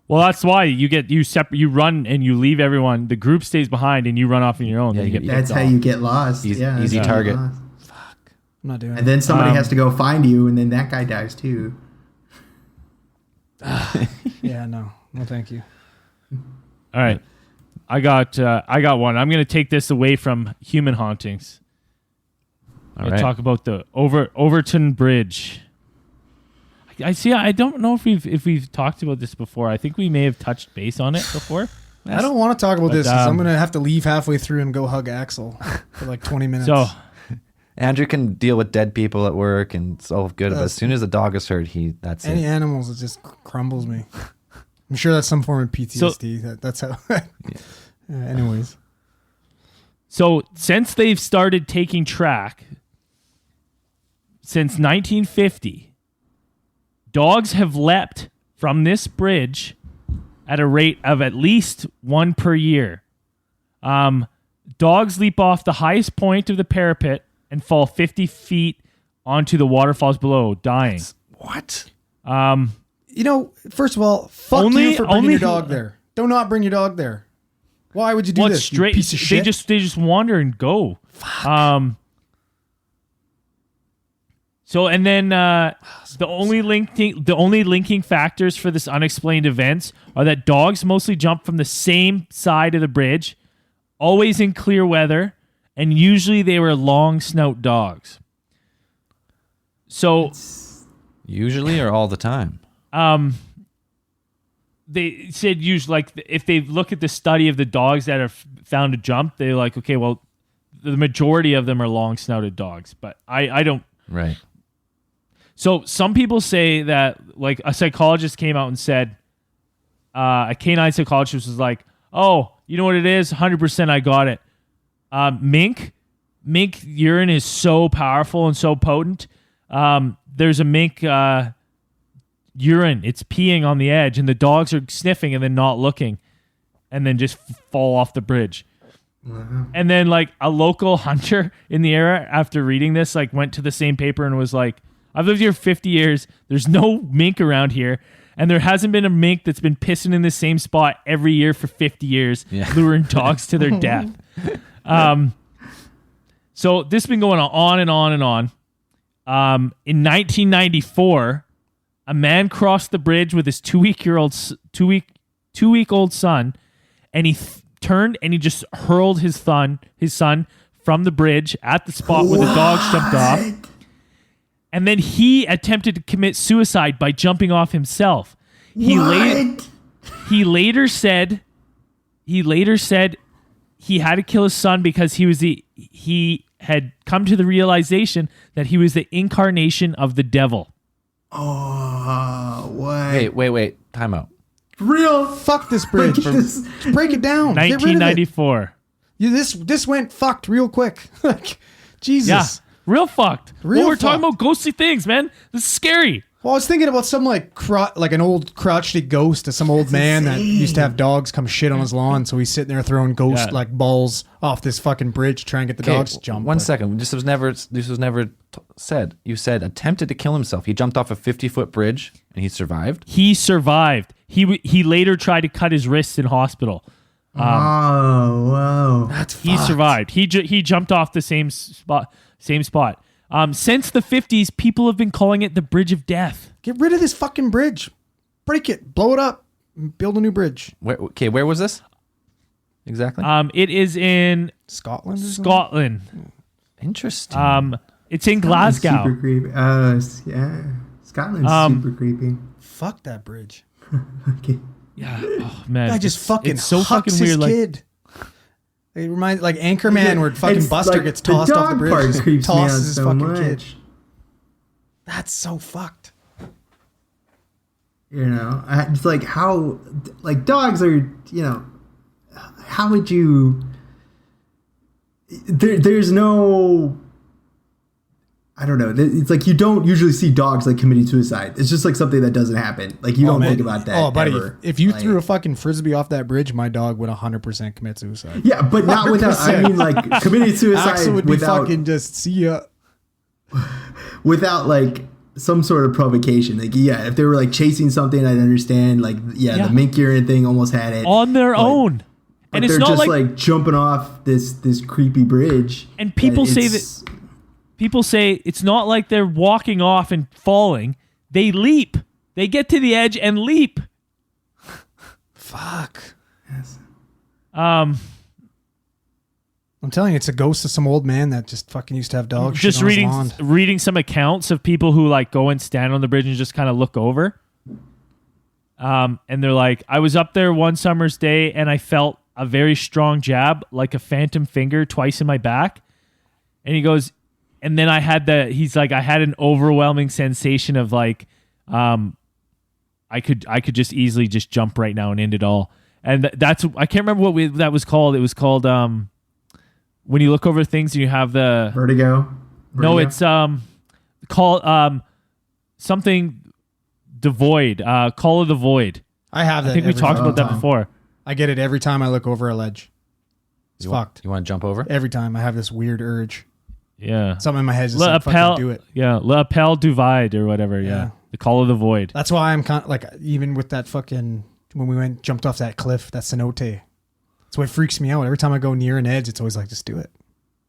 Well, that's why you run and you leave everyone. The group stays behind, and you run off on your own. Yeah, and you get That's picked how off. you get lost. Easy- yeah, easy that's how you get target. lost. I'm not doing And then somebody Um, has to go find you, and then that guy dies too. it. Yeah, no, thank you. All right, I got one. I'm gonna take this away from human hauntings. All I right. talk about the Overton Bridge. I see. I don't know if we've talked about this before. I think we may have touched base on it before. I don't want to talk about this because I'm um, going to have to leave halfway through and go hug Axel for like 20 minutes. So Andrew can deal with dead people at work and it's all good. But as soon as the dog is hurt, that's any it. animals, it just crumbles me. I'm sure that's some form of PTSD. That's how. Anyways. So since they've started taking track, since 1950, dogs have leapt from this bridge at a rate of at least one per year. Dogs leap off the highest point of the parapet and fall 50 feet onto the waterfalls below, dying. What? First of all, fuck you for bringing your dog there. Do not bring your dog there. Why would you do this? You piece of shit. They just wander and go. Fuck. So and then the only linking factors for this unexplained events are that dogs mostly jump from the same side of the bridge, always in clear weather, and usually they were long snout dogs. So Usually or all the time? They said usually, like, if they look at the study of the dogs that are found to jump, they're like, okay, well, the majority of them are long snouted dogs, but I don't. Right. So some people say that, like, a psychologist came out and said, a canine psychologist was like, oh, you know what it is? 100% I got it. Mink urine is so powerful and so potent. There's a mink urine. It's peeing on the edge, and the dogs are sniffing and then not looking, and then just fall off the bridge. Wow. And then, like, a local hunter in the area, after reading this, like, went to the same paper and was like, I've lived here 50 years. There's no mink around here. And there hasn't been a mink that's been pissing in the same spot every year for 50 years, luring dogs to their death. So this has been going on and on and on. In 1994, a man crossed the bridge with his two-week-old son, and he turned and he just hurled his son from the bridge at the spot where the dogs jumped off. And then he attempted to commit suicide by jumping off himself. He later said he had to kill his son because he had come to the realization that he was the incarnation of the devil. Oh, what? Wait. Time out. Real? Fuck this bridge. Just break it down. 1994. This went fucked real quick. Like, Jesus. Yeah. Real fucked. Real We're talking fucked. about ghostly things, man. This is scary. Well, I was thinking about some like an old crotchety ghost of some old man that used to have dogs come shit on his lawn. So he's sitting there throwing ghost like balls off this fucking bridge, trying to get the dogs to jump. One second. This was never said. You said attempted to kill himself. He jumped off a 50-foot bridge and he survived. He survived. He later tried to cut his wrists in hospital. Oh, whoa. He survived. He jumped off the same spot. Since the 50s, people have been calling it the Bridge of Death. Get rid of this fucking bridge. Break it. Blow it up. Build a new bridge. Where was this? Exactly. It is in Scotland. Interesting. It's in Glasgow. Super creepy. Yeah. Scotland's super creepy. Fuck that bridge. Okay. Yeah. Oh man. I just fucking it's so hucks fucking his weird. Like, kid. It reminds like Anchorman where fucking It's Buster like gets tossed off the dog bridge. part Just creeps me out tosses his so fucking much. kid. That's so fucked. You know, it's like how, like dogs are, you know, how would you, there's no, I don't know. It's like you don't usually see dogs like committing suicide. It's just like something that doesn't happen. Like you don't think about that. Oh, buddy, ever. if you like, threw a fucking frisbee off that bridge, my dog would 100% commit suicide. yeah, but not without. I mean, like committing suicide Axel would be without fucking just see ya. without like some sort of provocation. Like yeah, if they were like chasing something, I'd understand. Like yeah. The mink urine thing almost had it on their own. But And it's they're not just like jumping off this creepy bridge. And people say that people say it's not like they're walking off and falling. They leap. They get to the edge and leap. Fuck. Yes. I'm telling you, it's a ghost of some old man that just fucking used to have dogs. Just shit on his lawn. reading some accounts of people who like go and stand on the bridge and just kind of look over. And they're like, I was up there one summer's day and I felt a very strong jab, like a phantom finger twice in my back. And he goes, and then I had I had an overwhelming sensation of like, I could just easily just jump right now and end it all. And that's, I can't remember what that was called. It was called, when you look over things and you have the Vertigo. No, it's called something devoid. Call of the Void. I have that. I think we every talked fucking about that time. before. I get it every time I look over a ledge. It's fucked. You want to jump over? Every time I have this weird urge. Yeah. Something in my head is just like, fucking do it. Yeah, L'Appel du Vide or whatever. Yeah. The Call of the Void. That's why I'm kind of like, even with that fucking, when we jumped off that cliff, that cenote. That's what freaks me out. Every time I go near an edge, it's always like, just do it.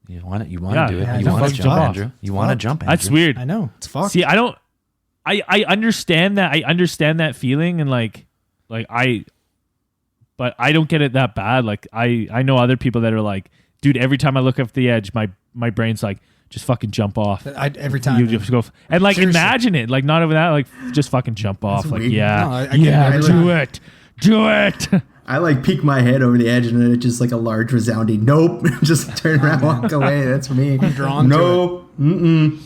You want it? You want Yeah, to do it? yeah, You just want to fucking jump, jump off. Andrew? You want to jump, Andrew? That's weird. I know. It's fucked. See, I understand that. I understand that feeling and but I don't get it that bad. Like I know other people that are like, dude, every time I look up the edge, my brain's like, just fucking jump off. Every time. You just go and like Seriously. imagine it. Like not even that, like just fucking jump off. Like weird. yeah. No, I get it every do time. it. Do it. I like peek my head over the edge and then it's just like a large resounding nope. Just turn around, walk away. That's me. I'm drawn to nope. Mm-mm.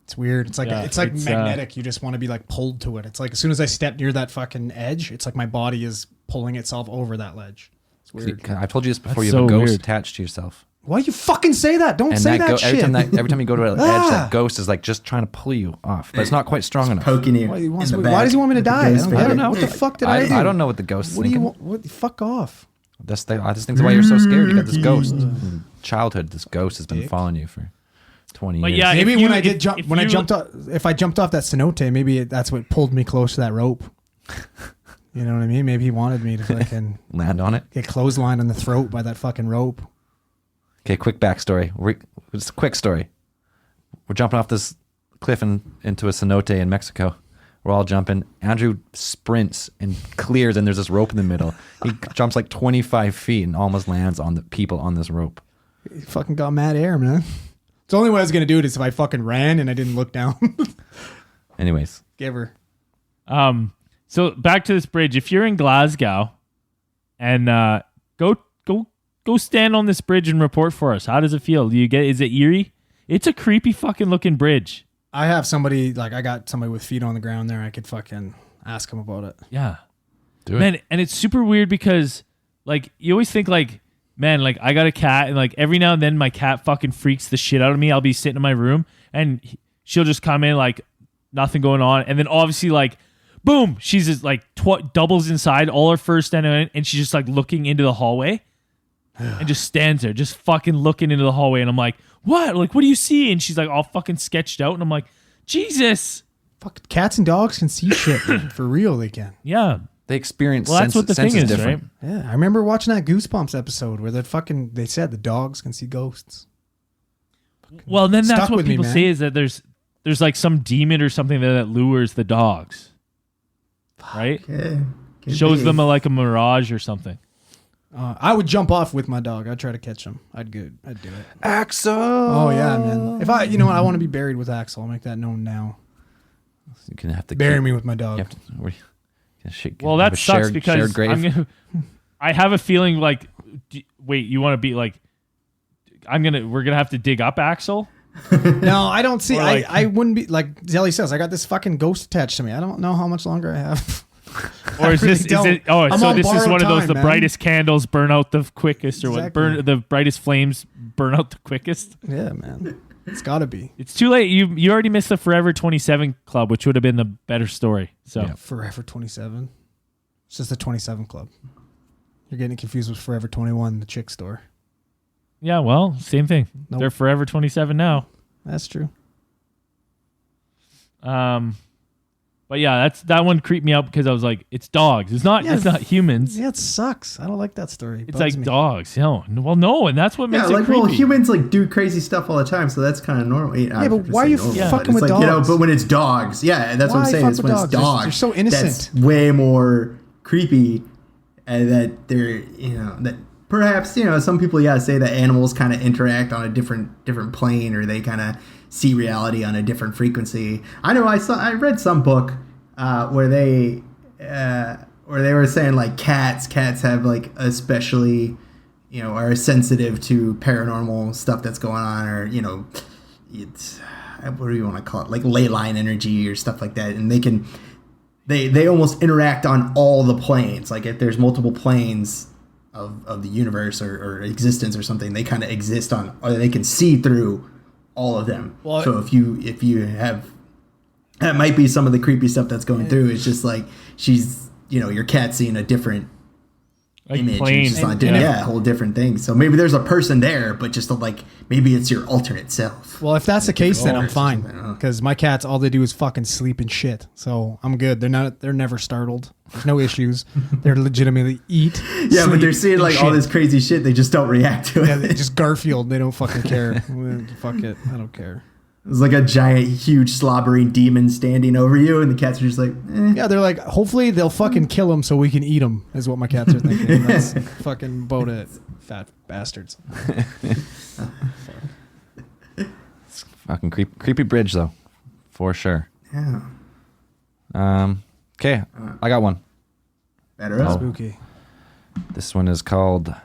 It's weird. It's like Yeah, it's like it's, magnetic. You just want to be like pulled to it. It's like as soon as I step near that fucking edge, it's like my body is pulling itself over that ledge. It's weird. I've told you this before. That's You have a so ghost weird. attached to yourself. Why you fucking say that? Don't And say that every shit. every time you go to an edge, Ah. that ghost is like just trying to pull you off, but it's not quite strong enough. Poking you. Why, in the why does he want me to back die? I with don't the get ghost it. face. What the fuck did I do? I don't know what the ghost is What do you thinking. want? What? Fuck off. I just think why you're so scared. You got this ghost. In childhood, this ghost has been Dick. following you for 20 But years. yeah, Maybe if you- when I if- get jump, if when I you- jumped off, if I jumped off that cenote, maybe that's what pulled me close to that rope. You know what I mean? Maybe he wanted me to fucking Land on it. get clotheslined on the throat by that fucking rope. Okay, quick backstory. Just a quick story. We're jumping off this cliff into a cenote in Mexico. We're all jumping. Andrew sprints and clears, and there's this rope in the middle. He jumps like 25 feet and almost lands on the people on this rope. He fucking got mad air, man. It's the only way I was gonna do it is if I fucking ran and I didn't look down. Anyways, Give her. So back to this bridge. If you're in Glasgow, and go stand on this bridge and report for us. How does it feel? Is it eerie? It's a creepy fucking looking bridge. I have somebody I got somebody with feet on the ground there. I could fucking ask him about it. Yeah. do it. Man, and it's super weird because like you always think like, man, like I got a cat and like every now and then my cat fucking freaks the shit out of me. I'll be sitting in my room and she'll just come in like nothing going on. And then obviously like, boom, she's just like doubles inside all her fur standing in, and she's just like looking into the hallway and just stands there, just fucking looking into the hallway. And I'm like, what? Like, what do you see? And she's like all fucking sketched out. And I'm like, Jesus. Fuck, cats and dogs can see shit, man. For real, they can. Yeah. they experience Well, that's what the thing senses is, different. right? Yeah, I remember watching that Goosebumps episode where they said the dogs can see ghosts. Well, then that's Stuck what with me, people man. say is that there's like some demon or something that lures the dogs, right? Okay. Could Shows be. them like a mirage or something. I would jump off with my dog. I'd try to catch him. I'd do it. Axel. Oh yeah, man. If you know what, I want to be buried with Axel. I'll make that known now. You can have to Bury keep- me with my dog. You have to, Well, have that a sucks shared because grave. I have a feeling like, wait, you want to be like, we're gonna have to dig up Axel? No, I don't see. Or like- I wouldn't be like Zelly says. I got this fucking ghost attached to me. I don't know how much longer I have. Or is really this? don't. Is it? Oh, I'm so on this is borrowed one of those. time, The man. brightest candles burn out the quickest, or what? Exactly. The brightest flames burn out the quickest. Yeah, man. It's got to be It's too late. You already missed the Forever 27 Club, which would have been the better story. So Yeah. Forever 27. It's just the 27 Club. You're getting confused with Forever 21, the chick store. yeah, well, same thing. Nope. They're Forever 27 now. That's true. But yeah, that one creeped me out because I was like, it's dogs. It's not. Yeah, It's not humans. Yeah, it sucks. I don't like that story. It It's bugs like me. dogs. Well, no, and that's what Yeah, makes it like creepy. well, humans like do crazy stuff all the time, so that's kind of normal. Yeah, but why are you fucking with You know, dogs? but when it's dogs, yeah, that's what Why I'm saying. fuck Is with when it's dogs? dogs, They're so innocent. That's way more creepy, and that they're that perhaps some people say that animals kind of interact on a different plane, or they kind of see reality on a different frequency. I know I read some book where they or they were saying like cats have like especially, are sensitive to paranormal stuff that's going on, or it's what do you want to call it, like ley line energy or stuff like that, and they almost interact on all the planes. Like if there's multiple planes of the universe or existence or something, they kind of exist on, or they can see through all of them. Well, so if you have, that might be some of the creepy stuff that's going through. It's just like she's, your cat seeing a different Like image, planes. a whole different thing. So maybe there's a person there, but just like maybe it's your alternate self. Well, if that's the case, then I'm fine something. because my cats, all they do is fucking sleep and shit. So I'm good. They're never startled. There's no issues. They're legitimately eat. Yeah, but sleep, they're seeing and like all shit. this crazy shit. They just don't react to it. Yeah, they just Garfield. They don't fucking care. Fuck it. I don't care. It's like a giant, huge, slobbering demon standing over you, and the cats are just like, eh. Yeah, they're like, hopefully they'll fucking kill him so we can eat him, is what my cats are thinking. That's fucking about it. Fat bastards. Fucking creepy bridge though, for sure. Yeah. Okay, I got one. Better up. Spooky. This one is called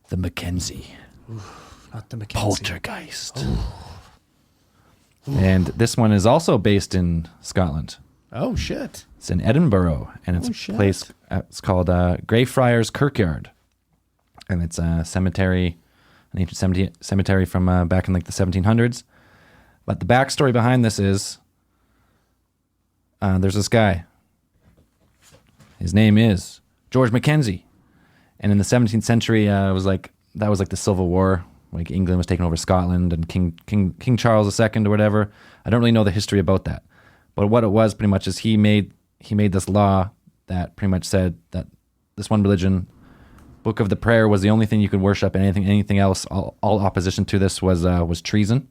the Mackenzie Not the Mackenzie. Poltergeist. And this one is also based in Scotland. Oh, shit. It's in Edinburgh, and it's Oh, a shit. place. It's called Greyfriars Kirkyard, and it's a cemetery, an ancient cemetery from back in like the 1700s. But the backstory behind this is there's this guy. His name is George Mackenzie, and in the 17th century, that was like the Civil War. Like England was taking over Scotland, and King Charles II or whatever. I don't really know the history about that, but what it was pretty much is he made this law that pretty much said that this one religion, Book of the Prayer, was the only thing you could worship, and anything else, all opposition to this was treason.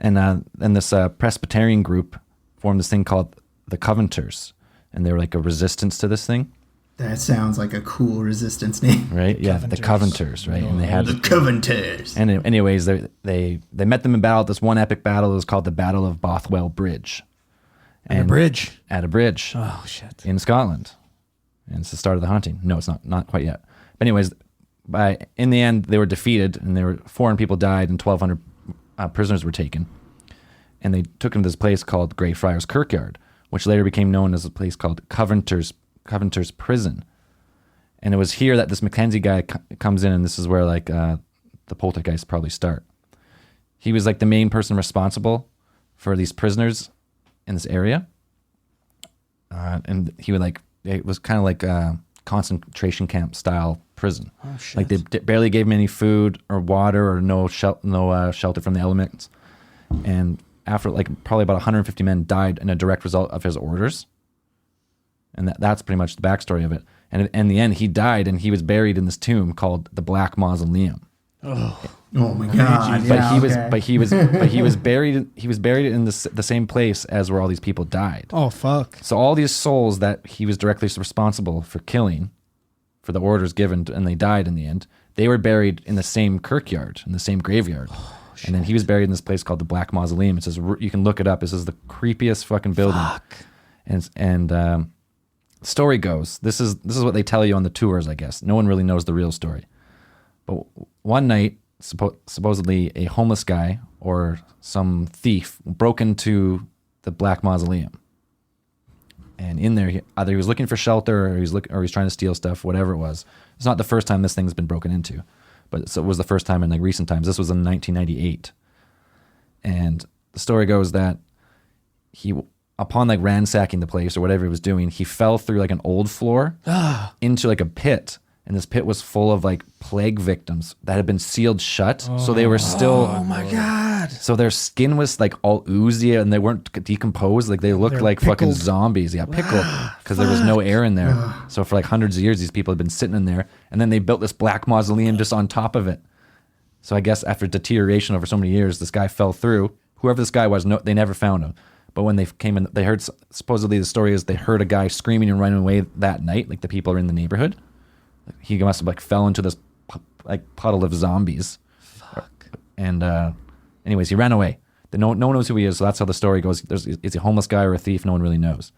And then this Presbyterian group formed this thing called the Covenanters, and they were like a resistance to this thing. That sounds like a cool resistance name. Right? Yeah, the Covenanters, right? And they had The Covenanters. And anyways, they met them in battle. This one epic battle. It was called the Battle of Bothwell Bridge. And a bridge. At a bridge. Oh, shit. In Scotland. And it's the start of the hunting. No, it's not quite yet. But anyways, in the end, they were defeated, and 400 people died, and 1,200 prisoners were taken. And they took them to this place called Greyfriars Kirkyard, which later became known as a place called Covenanters Prison. And it was here that this Mackenzie guy comes in, and this is where like the poltergeists probably start. He was like the main person responsible for these prisoners in this area, and he would like, it was kind of like a concentration camp style prison. Oh, shit. Like they barely gave him any food or water or no shelter from the elements. And after like probably about 150 men died in a direct result of his orders. And that's pretty much the backstory of it. And in the end, he died, and he was buried in this tomb called the Black Mausoleum. Oh my god! But he was buried. He was buried in the same place as where all these people died. Oh, fuck. So all these souls that he was directly responsible for killing, for the orders given, and they died in the end, they were buried in the same kirkyard, in the same graveyard. And then he was buried in this place called the Black Mausoleum. It says, you can look it up. This is the creepiest fucking building. Fuck. And the story goes, this is what they tell you on the tours, I guess. No one really knows the real story. But one night, supposedly a homeless guy or some thief broke into the Black Mausoleum. And in there, either he was looking for shelter, or he was trying to steal stuff, whatever it was. It's not the first time this thing's been broken into, but so it was the first time in like recent times. This was in 1998. And the story goes that he, upon like ransacking the place or whatever he was doing, he fell through like an old floor into like a pit. And this pit was full of like plague victims that had been sealed shut. So they were still, Oh, my God. so their skin was like all oozy, and they weren't decomposed. Like they looked They're like fucking pickled. zombies. Yeah, pickled, because there was no air in there. So for like hundreds of years, these people had been sitting in there, and then they built this black mausoleum just on top of it. So I guess after deterioration over so many years, this guy fell through. Whoever this guy was, they never found him. But when they came in, they heard, supposedly the story is they heard a guy screaming and running away that night. Like the people are in the neighborhood. He must have like fell into this like puddle of zombies. Fuck. And anyways, he ran away. No one knows who he is, so that's how the story goes. Is he a homeless guy or a thief? No one really knows.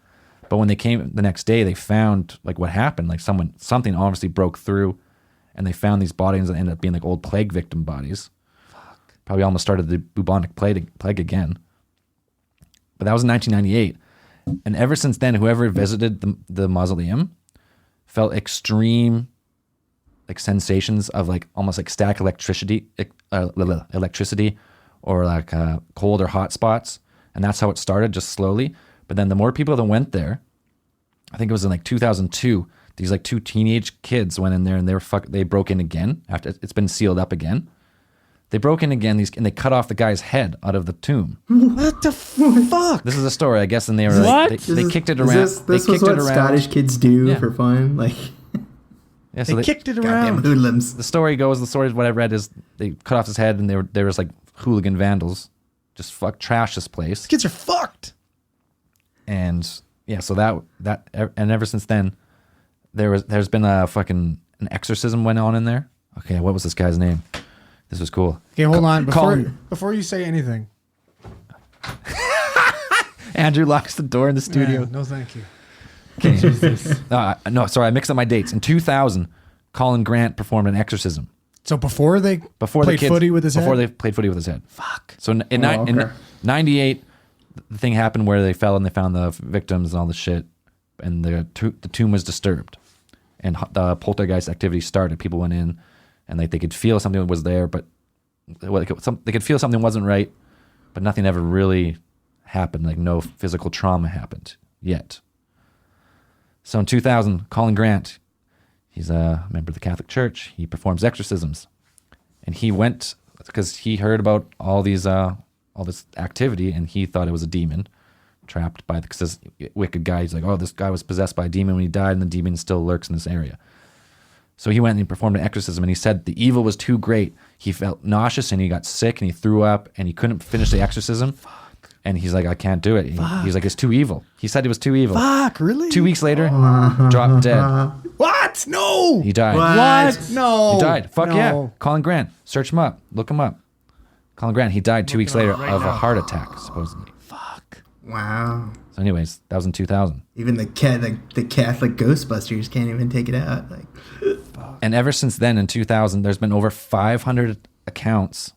But when they came the next day, they found like what happened. Like something obviously broke through, and they found these bodies that ended up being like old plague victim bodies. Probably almost started the bubonic plague again. But that was in 1998. And ever since then, whoever visited the mausoleum felt extreme like sensations of like almost like static electricity or like cold or hot spots. And that's how it started, just slowly. But then the more people that went there, I think it was in like 2002, these like 2 teenage kids went in there and they broke in again after it's been sealed up again. They broke in again, and they cut off the guy's head out of the tomb. What the fuck? This is a story, I guess, and they were What? like, they kicked it around. This was what Scottish kids do Yeah. for fun. Like, Yeah, so They kicked it goddamn around. hoodlums. the story what I read is they cut off his head, and there was like hooligan vandals, just trash this place. Kids are fucked. And yeah, so that and ever since then, there's been an exorcism went on in there. Okay, what was this guy's name? This was cool. Okay, hold on. Colin- Before you say anything. Andrew locks the door in the studio. Yeah, no, thank you. No, sorry, I mixed up my dates. In 2000, Colin Grant performed an exorcism. So before they played footy with his before head? they played footy with his head. Fuck. So in okay. 98, the thing happened where they fell and they found the victims and all the shit, and the tomb was disturbed, and the poltergeist activity started. People went in, and like they could feel something was there, but they could feel something wasn't right, but nothing ever really happened. Like no physical trauma happened yet. So in 2000, Colin Grant, he's a member of the Catholic Church. He performs exorcisms, and he went because he heard about all this activity, and he thought it was a demon trapped by this wicked guy. He's like, oh, this guy was possessed by a demon when he died, and the demon still lurks in this area. So he went and he performed an exorcism, and he said the evil was too great. He felt nauseous, and he got sick, and he threw up, and he couldn't finish the exorcism. And he's like, I can't do it. He's like, it's too evil. He said it was too evil. Fuck, really? 2 weeks later, dropped dead. What? No. He died. What? No. He died. Fuck No. yeah. Colin Grant. Search him up. Look him up. Colin Grant. He died 2 weeks later of a heart attack, supposedly. Fuck. Wow. So anyways, that was in 2000. Even the Catholic Ghostbusters can't even take it out. Like, And ever since then, in 2000, there's been over 500 accounts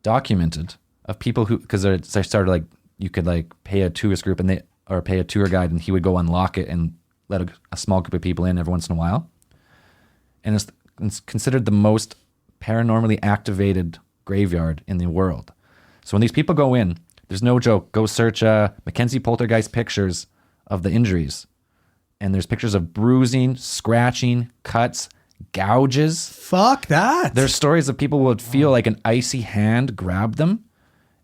documented of people who, because they started like, you could like pay a tourist group or pay a tour guide, and he would go unlock it and let a small group of people in every once in a while. And it's considered the most paranormally activated graveyard in the world. So when these people go in, there's no joke. Go search Mackenzie Poltergeist pictures of the injuries. And there's pictures of bruising, scratching, cuts, gouges. Fuck that. There's stories of people would feel like an icy hand grab them,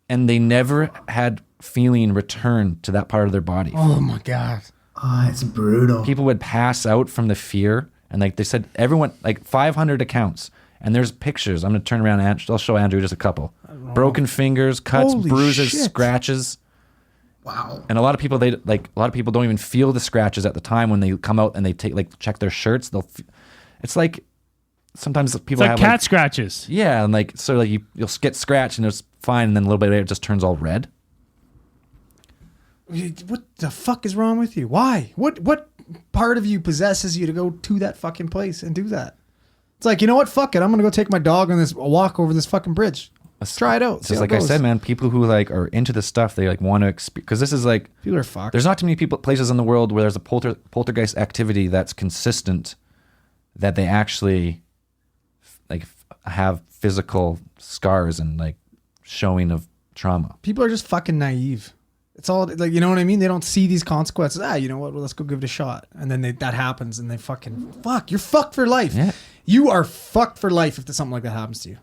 and they never had feeling return to that part of their body. Oh my god. oh, it's brutal. People would pass out from the fear, and like they said, everyone, like 500 accounts, and there's pictures. I'm gonna turn around and I'll show Andrew just a couple. Broken fingers, cuts, Holy bruises, shit. scratches. Wow. And a lot of people don't even feel the scratches at the time when they come out and they check their shirts. It's like sometimes It's people like have cat scratches. yeah, and like so like you'll get scratched and it's fine, and then a little bit later it just turns all red. What the fuck is wrong with you? Why? What part of you possesses you to go to that fucking place and do that? It's like, you know what? Fuck it. I'm gonna go take my dog on a walk over this fucking bridge. Let's try it out. It's See just how like it I goes. said, man, people who like are into this stuff, they like want to experience, because this is like People are fucked. there's not too many places in the world where there's a poltergeist activity that's consistent, that they actually like have physical scars and like showing of trauma. People are just fucking naive. It's all like, you know what I mean? They don't see these consequences. You know what? Well, let's go give it a shot. And then that happens, and they fucking you're fucked for life. Yeah. You are fucked for life if something like that happens to you.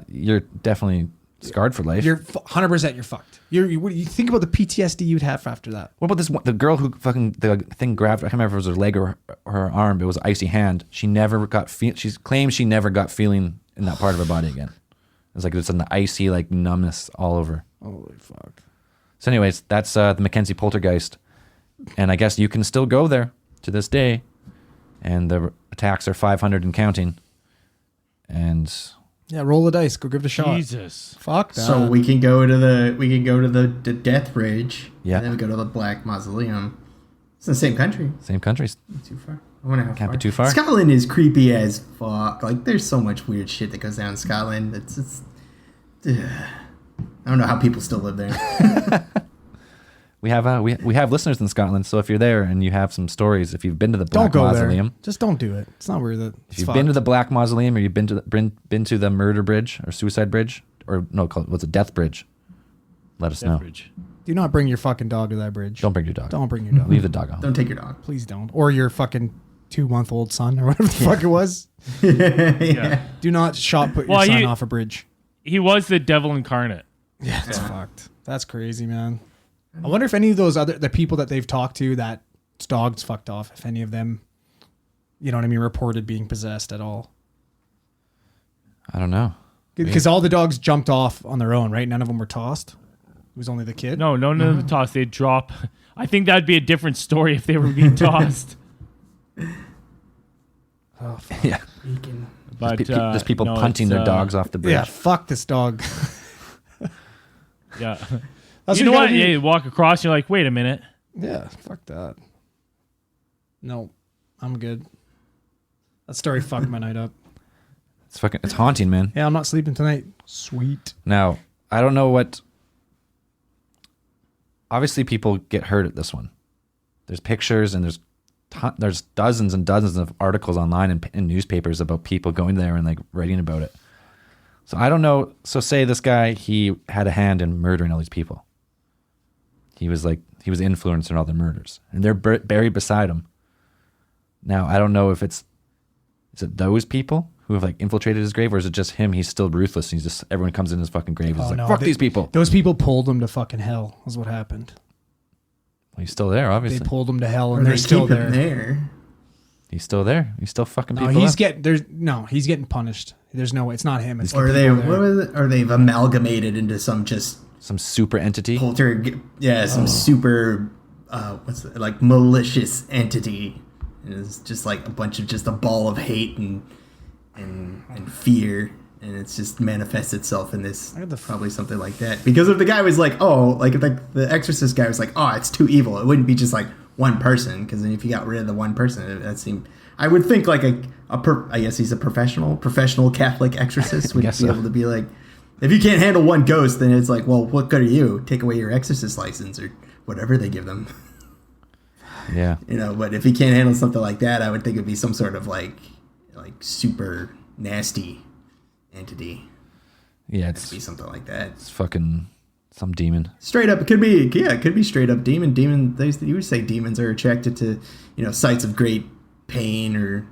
You're definitely scarred for life. You're 100%. You're fucked. You think about the PTSD you'd have after that. What about this one, the girl who fucking the thing grabbed? I can't remember if it was her leg or her arm. But it was an icy hand. She never got she claims she never got feeling in that part of her body again. It's like it's an icy like numbness all over. Holy fuck. So, anyways, that's the Mackenzie Poltergeist, and I guess you can still go there to this day, and the attacks are 500 and counting. And Yeah, roll the dice. Go give it a shot. Jesus. Fuck that. So we can go to the Death Bridge. Yeah. And then we go to the Black Mausoleum. It's in the same country. Same countries. Not too far. I wonder how Can't far. be too far. Scotland is creepy as fuck. Like, there's so much weird shit that goes down in Scotland. It's I don't know how people still live there. We have we have listeners in Scotland, so if you're there and you have some stories, if you've been to the don't Black go Mausoleum, there. Just don't do it. It's not worth it. if you've been to the Black Mausoleum or you've been to the Murder Bridge or Suicide Bridge or no, what's it, Death Bridge? Let us know. Bridge. Do not bring your fucking dog to that bridge. Don't bring your dog. Don't bring your dog. Leave the dog home. Don't take your dog. Please don't. Or your fucking 2-month-old son or whatever the fuck it was. Yeah. Do not put your Well, son off a bridge. He was the devil incarnate. Yeah, that's fucked. That's crazy, man. I wonder if any of those the people that they've talked to that dogs fucked off, if any of them, you know what I mean, reported being possessed at all. I don't know. Because all the dogs jumped off on their own, right? None of them were tossed. It was only the kid. No, none of the toss. They'd drop. I think that'd be a different story if they were being tossed. Oh, fuck. Yeah. But There's people no, punting it's, their dogs off the bridge. Yeah, fuck this dog. Yeah. That's You know what what? you Yeah, gotta you walk across, you're like, wait a minute. do. Yeah, fuck that. No, I'm good. That story fucked my night up. It's haunting, man. Yeah, I'm not sleeping tonight. Sweet. Now, I don't know what. Obviously, people get hurt at this one. There's pictures and there's dozens and dozens of articles online and in newspapers about people going there and like writing about it. So I don't know. So say this guy, he had a hand in murdering all these people. He was the influencer in all the murders, and they're buried beside him. Now I don't know if is it those people who have like infiltrated his grave, or is it just him? He's still ruthless. And everyone comes in his fucking grave. He's Oh, like, no, fuck these people. Those people pulled him to fucking hell. Is what happened. Well, he's still there, They obviously. pulled him to hell, Or and they they're still keep him there. there. He's still there. He's still fucking No, people he's up. getting punished. There's no way. It's not him. It's Or the they people there. what was it? Or they've amalgamated into some just Some super entity. some super what's it, like malicious entity. And it's just like a bunch of just a ball of hate and fear, and it's just manifests itself in this probably something like that. Because if the guy was like, oh, like the Exorcist guy was like, oh, it's too evil, it wouldn't be just like one person. Because then if you got rid of the one person, that seemed, I would think like I guess he's a professional Catholic exorcist would be guess so. able to be like, if you can't handle one ghost, then it's like, well, what good are you? Take away your exorcist license or whatever they give them. Yeah. You know, but if he can't handle something like that, I would think it'd be some sort of like super nasty entity. Yeah, It'd be something like that. it's fucking some demon. Straight up, it could be straight up demon. You would say demons are attracted to, sites of great pain or,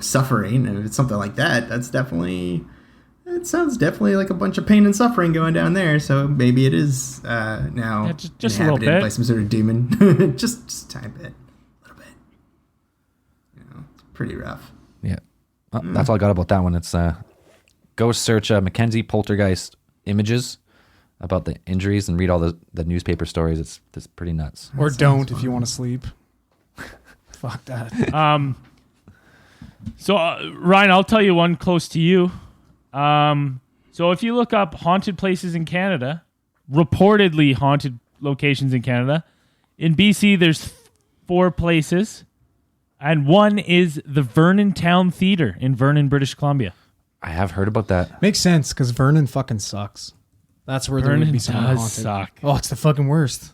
suffering. And if it's something like that, it sounds definitely like a bunch of pain and suffering going down there. So maybe it is now just a little inhabited bit. by some sort of demon. just a tiny bit, a little bit. It's pretty rough. Yeah. Well, that's all I got about that one. It's go search Mackenzie Poltergeist images about the injuries and read all the newspaper stories. It's pretty nuts. Or don't if you want to sleep. Fuck that. So Ryan, I'll tell you one close to you. So if you look up haunted places in Canada, reportedly haunted locations in Canada, in BC there's 4 places, and one is the Vernon Town Theatre in Vernon, British Columbia. I have heard about that. Makes sense because Vernon fucking sucks. That's where there would Vernon be something does haunted. suck. Oh, it's the fucking worst.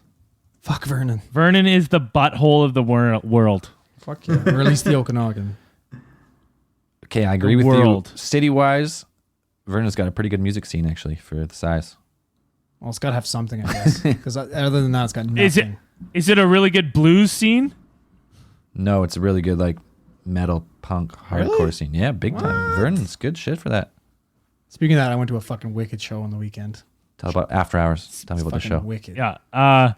Fuck Vernon. Vernon is the butthole of the world. Fuck yeah. Or at least the Okanagan. Okay, I agree The with world. you. City-wise, Vernon's got a pretty good music scene, actually, for the size. Well, it's got to have something, I guess. Because other than that, it's got nothing. Is it a really good blues scene? No, it's a really good, like, metal, punk, hardcore scene. Yeah, big time. Vernon's good shit for that. Speaking of that, I went to a fucking Wicked show on the weekend. Tell about After Hours. Tell me about the Fucking show. Wicked. Yeah.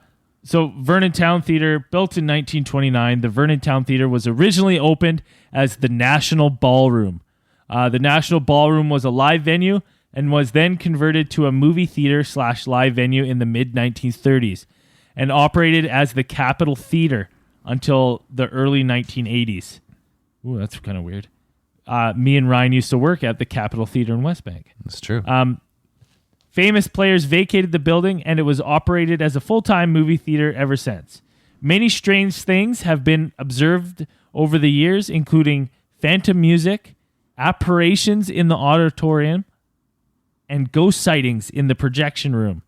So Vernon Town Theatre, built in 1929, the Vernon Town Theatre was originally opened as the National Ballroom. The National Ballroom was a live venue and was then converted to a movie theater / live venue in the mid-1930s and operated as the Capitol Theatre until the early 1980s. Ooh, that's kind of weird. me and Ryan used to work at the Capitol Theater in West Bank. That's true. Famous players vacated the building, and it was operated as a full-time movie theater ever since. Many strange things have been observed over the years, including phantom music, apparitions in the auditorium, and ghost sightings in the projection room.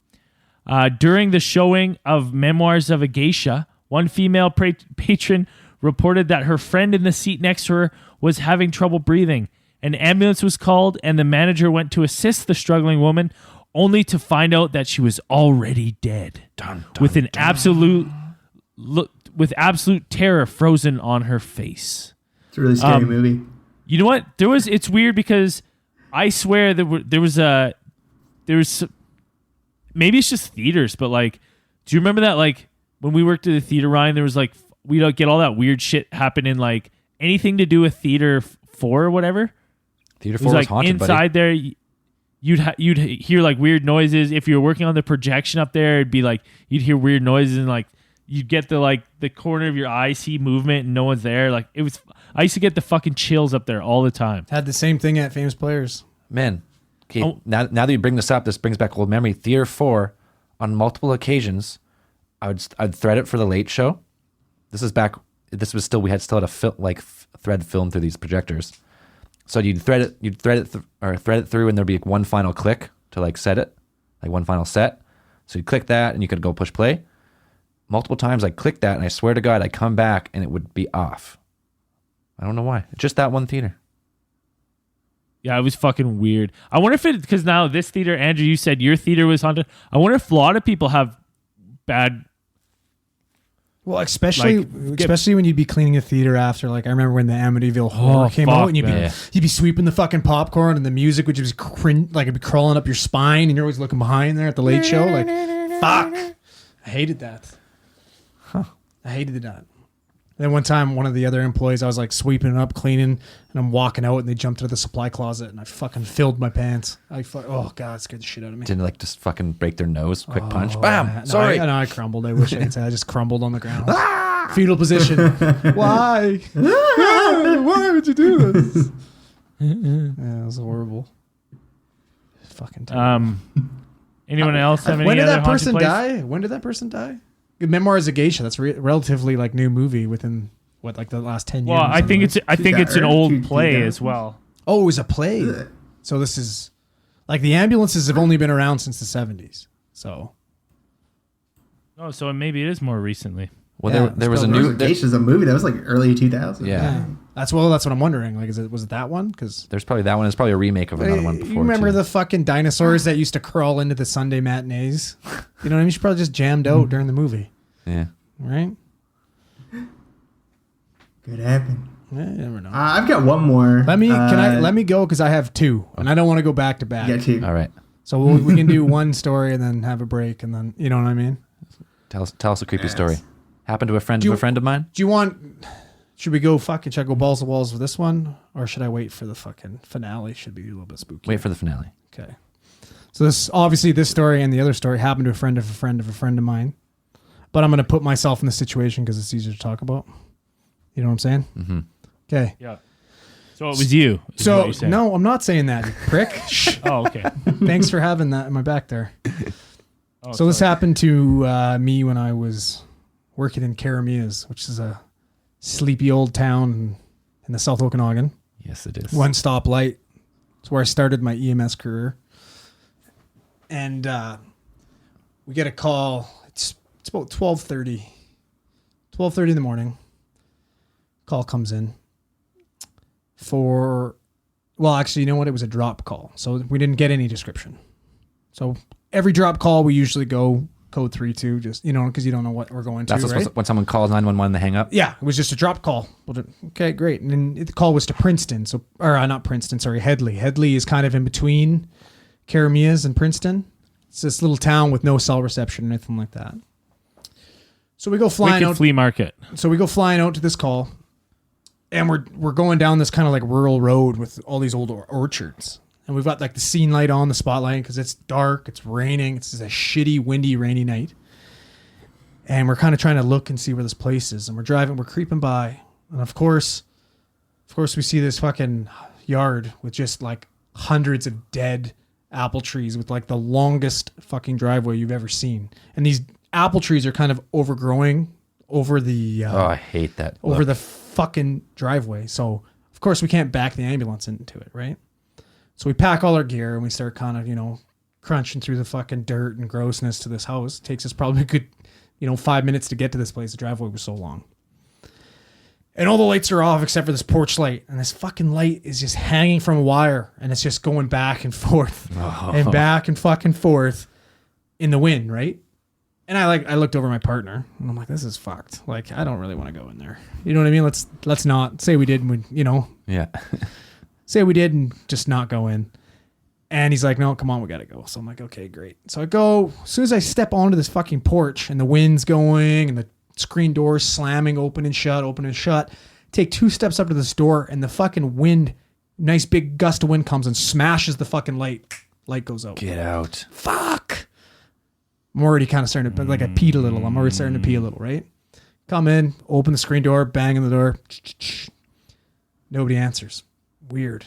During the showing of Memoirs of a Geisha, one female patron reported that her friend in the seat next to her was having trouble breathing. An ambulance was called, and the manager went to assist the struggling woman, only to find out that she was already dead, with absolute terror frozen on her face. It's a really scary movie. You know what? It's weird because I swear there was maybe it's just theaters, but like, do you remember that, like, when we worked at the theater, Ryan, there was like, we don't get all that weird shit happening, like anything to do with Theater 4 or whatever. Theater 4 was was like haunted, inside buddy. there. You'd hear like weird noises. If you were working on the projection up there, it'd be like you'd hear weird noises, and like you'd get the corner of your eye see movement and no one's there. Like it was, I used to get the fucking chills up there all the time. Had the same thing at Famous Players. Man, okay, now that you bring this up, this brings back old memory. Theater 4, on multiple occasions, I'd thread it for the Late Show. This was still, we had still had a thread film through these projectors. So you'd thread it through, and there'd be like one final click to like set it, like one final set. So you'd click that, and you could go push play. Multiple times I clicked that, and I swear to God, I'd come back, and it would be off. I don't know why. Just that one theater. Yeah, it was fucking weird. I wonder if because now this theater, Andrew, you said your theater was haunted. I wonder if a lot of people have bad. Well, especially when you'd be cleaning a theater after, like I remember when the Amityville Horror came out, and you'd be sweeping the fucking popcorn, and the music would just it'd be crawling up your spine, and you're always looking behind there at the Late Show, like fuck. I hated that. I hated that. Then one time, one of the other employees, I was like sweeping it up, cleaning, and I'm walking out, and they jumped into the supply closet, and I fucking filled my pants. Oh god, it scared the shit out of me. Didn't like just fucking break their nose, quick punch, bam. Sorry. I crumbled. I wish I could say I just crumbled on the ground. Fetal position. Why? Why would you do this? Yeah, it was horrible. Fucking terrible. Anyone else have any when did other that person haunted die? When did that person die? Memoirs of Geisha. That's relatively like new movie within like the last 10 years. Well, I think it's an old play as well. Oh, it was a play. So this is like the ambulances have only been around since the 70s. So. Oh, so maybe it is more recently. Well, Yeah, there was a new. Geisha's a movie that was like early 2000s. Yeah. That's what I'm wondering. Like, was it that one? Because There's probably that one. It's probably a remake of another one before. you remember too. the fucking dinosaurs that used to crawl into the Sunday matinees? You know what I mean? She probably just jammed out during the movie, Yeah. right? Could happen. Yeah, you never know. I've got one more. Let me go because I have two, and I don't want to go back to back. Yeah, two. All right. So we can do one story and then have a break, and then you know what I mean. Tell us a creepy story. Happened to a friend Do of you- a friend of mine. Do you want? Should we go should I go balls to walls with this one, or should I wait for the fucking finale? Should be a little bit spooky. Wait for the finale. Okay. So this story and the other story happened to a friend of a friend of a friend of mine, but I'm going to put myself in the situation because it's easier to talk about. You know what I'm saying? Mm-hmm. Okay. Yeah. So it was you. is what So you're saying. no, I'm not saying that, you prick. Shh. Oh, okay. Thanks for having that in my back there. Oh, So this sorry. happened to me when I was working in Karamias, which is a sleepy old town in the South Okanagan. Yes, it is. One stoplight. It's where I started my EMS career. And we get a call. It's about 12:30. 12:30 in the morning. Call comes in actually, you know what? It was a drop call. So we didn't get any description. So every drop call, we usually go code 32, just, because you don't know what we're going That's to, right? when someone calls 911 to hang up. Yeah, it was just a drop call. Okay, great. And then the call was to Princeton. Not Princeton, sorry, Headley. Headley is kind of in between Karamias and Princeton. It's this little town with no cell reception or anything like that. So we go flying Wicked out. flea market. So we go flying out to this call, and we're going down this kind of like rural road with all these old orchards. And we've got like the scene light on, the spotlight, because it's dark, it's raining, it's just a shitty, windy, rainy night. And we're kind of trying to look and see where this place is. And we're driving, we're creeping by. And of course, Of course, we see this fucking yard with just like hundreds of dead apple trees with like the longest fucking driveway you've ever seen. And these apple trees are kind of overgrowing over the I hate that. over look. the fucking driveway. So of course we can't back the ambulance into it, right? So we pack all our gear and we start kind of, crunching through the fucking dirt and grossness to this house. It takes us probably a good, 5 minutes to get to this place. The driveway was so long. And all the lights are off except for this porch light. And this fucking light is just hanging from a wire. And it's just going back and forth and back and fucking forth in the wind, right? And I looked over at my partner and I'm like, this is fucked. Like, I don't really want to go in there. You know what I mean? Let's not say we did and Yeah. say we did and just not go in. And he's like, no, come on, we got to go. So I'm like, okay, great. So I go, as soon as I step onto this fucking porch and the wind's going and the screen doors slamming open and shut, take 2 steps up to this door and the fucking wind, nice big gust of wind comes and smashes the fucking light. Light goes out. Get out. Fuck. I'm already kind of starting to, like I peed a little. I'm already starting to pee a little, right? Come in, open the screen door, bang on the door. Nobody answers. Weird,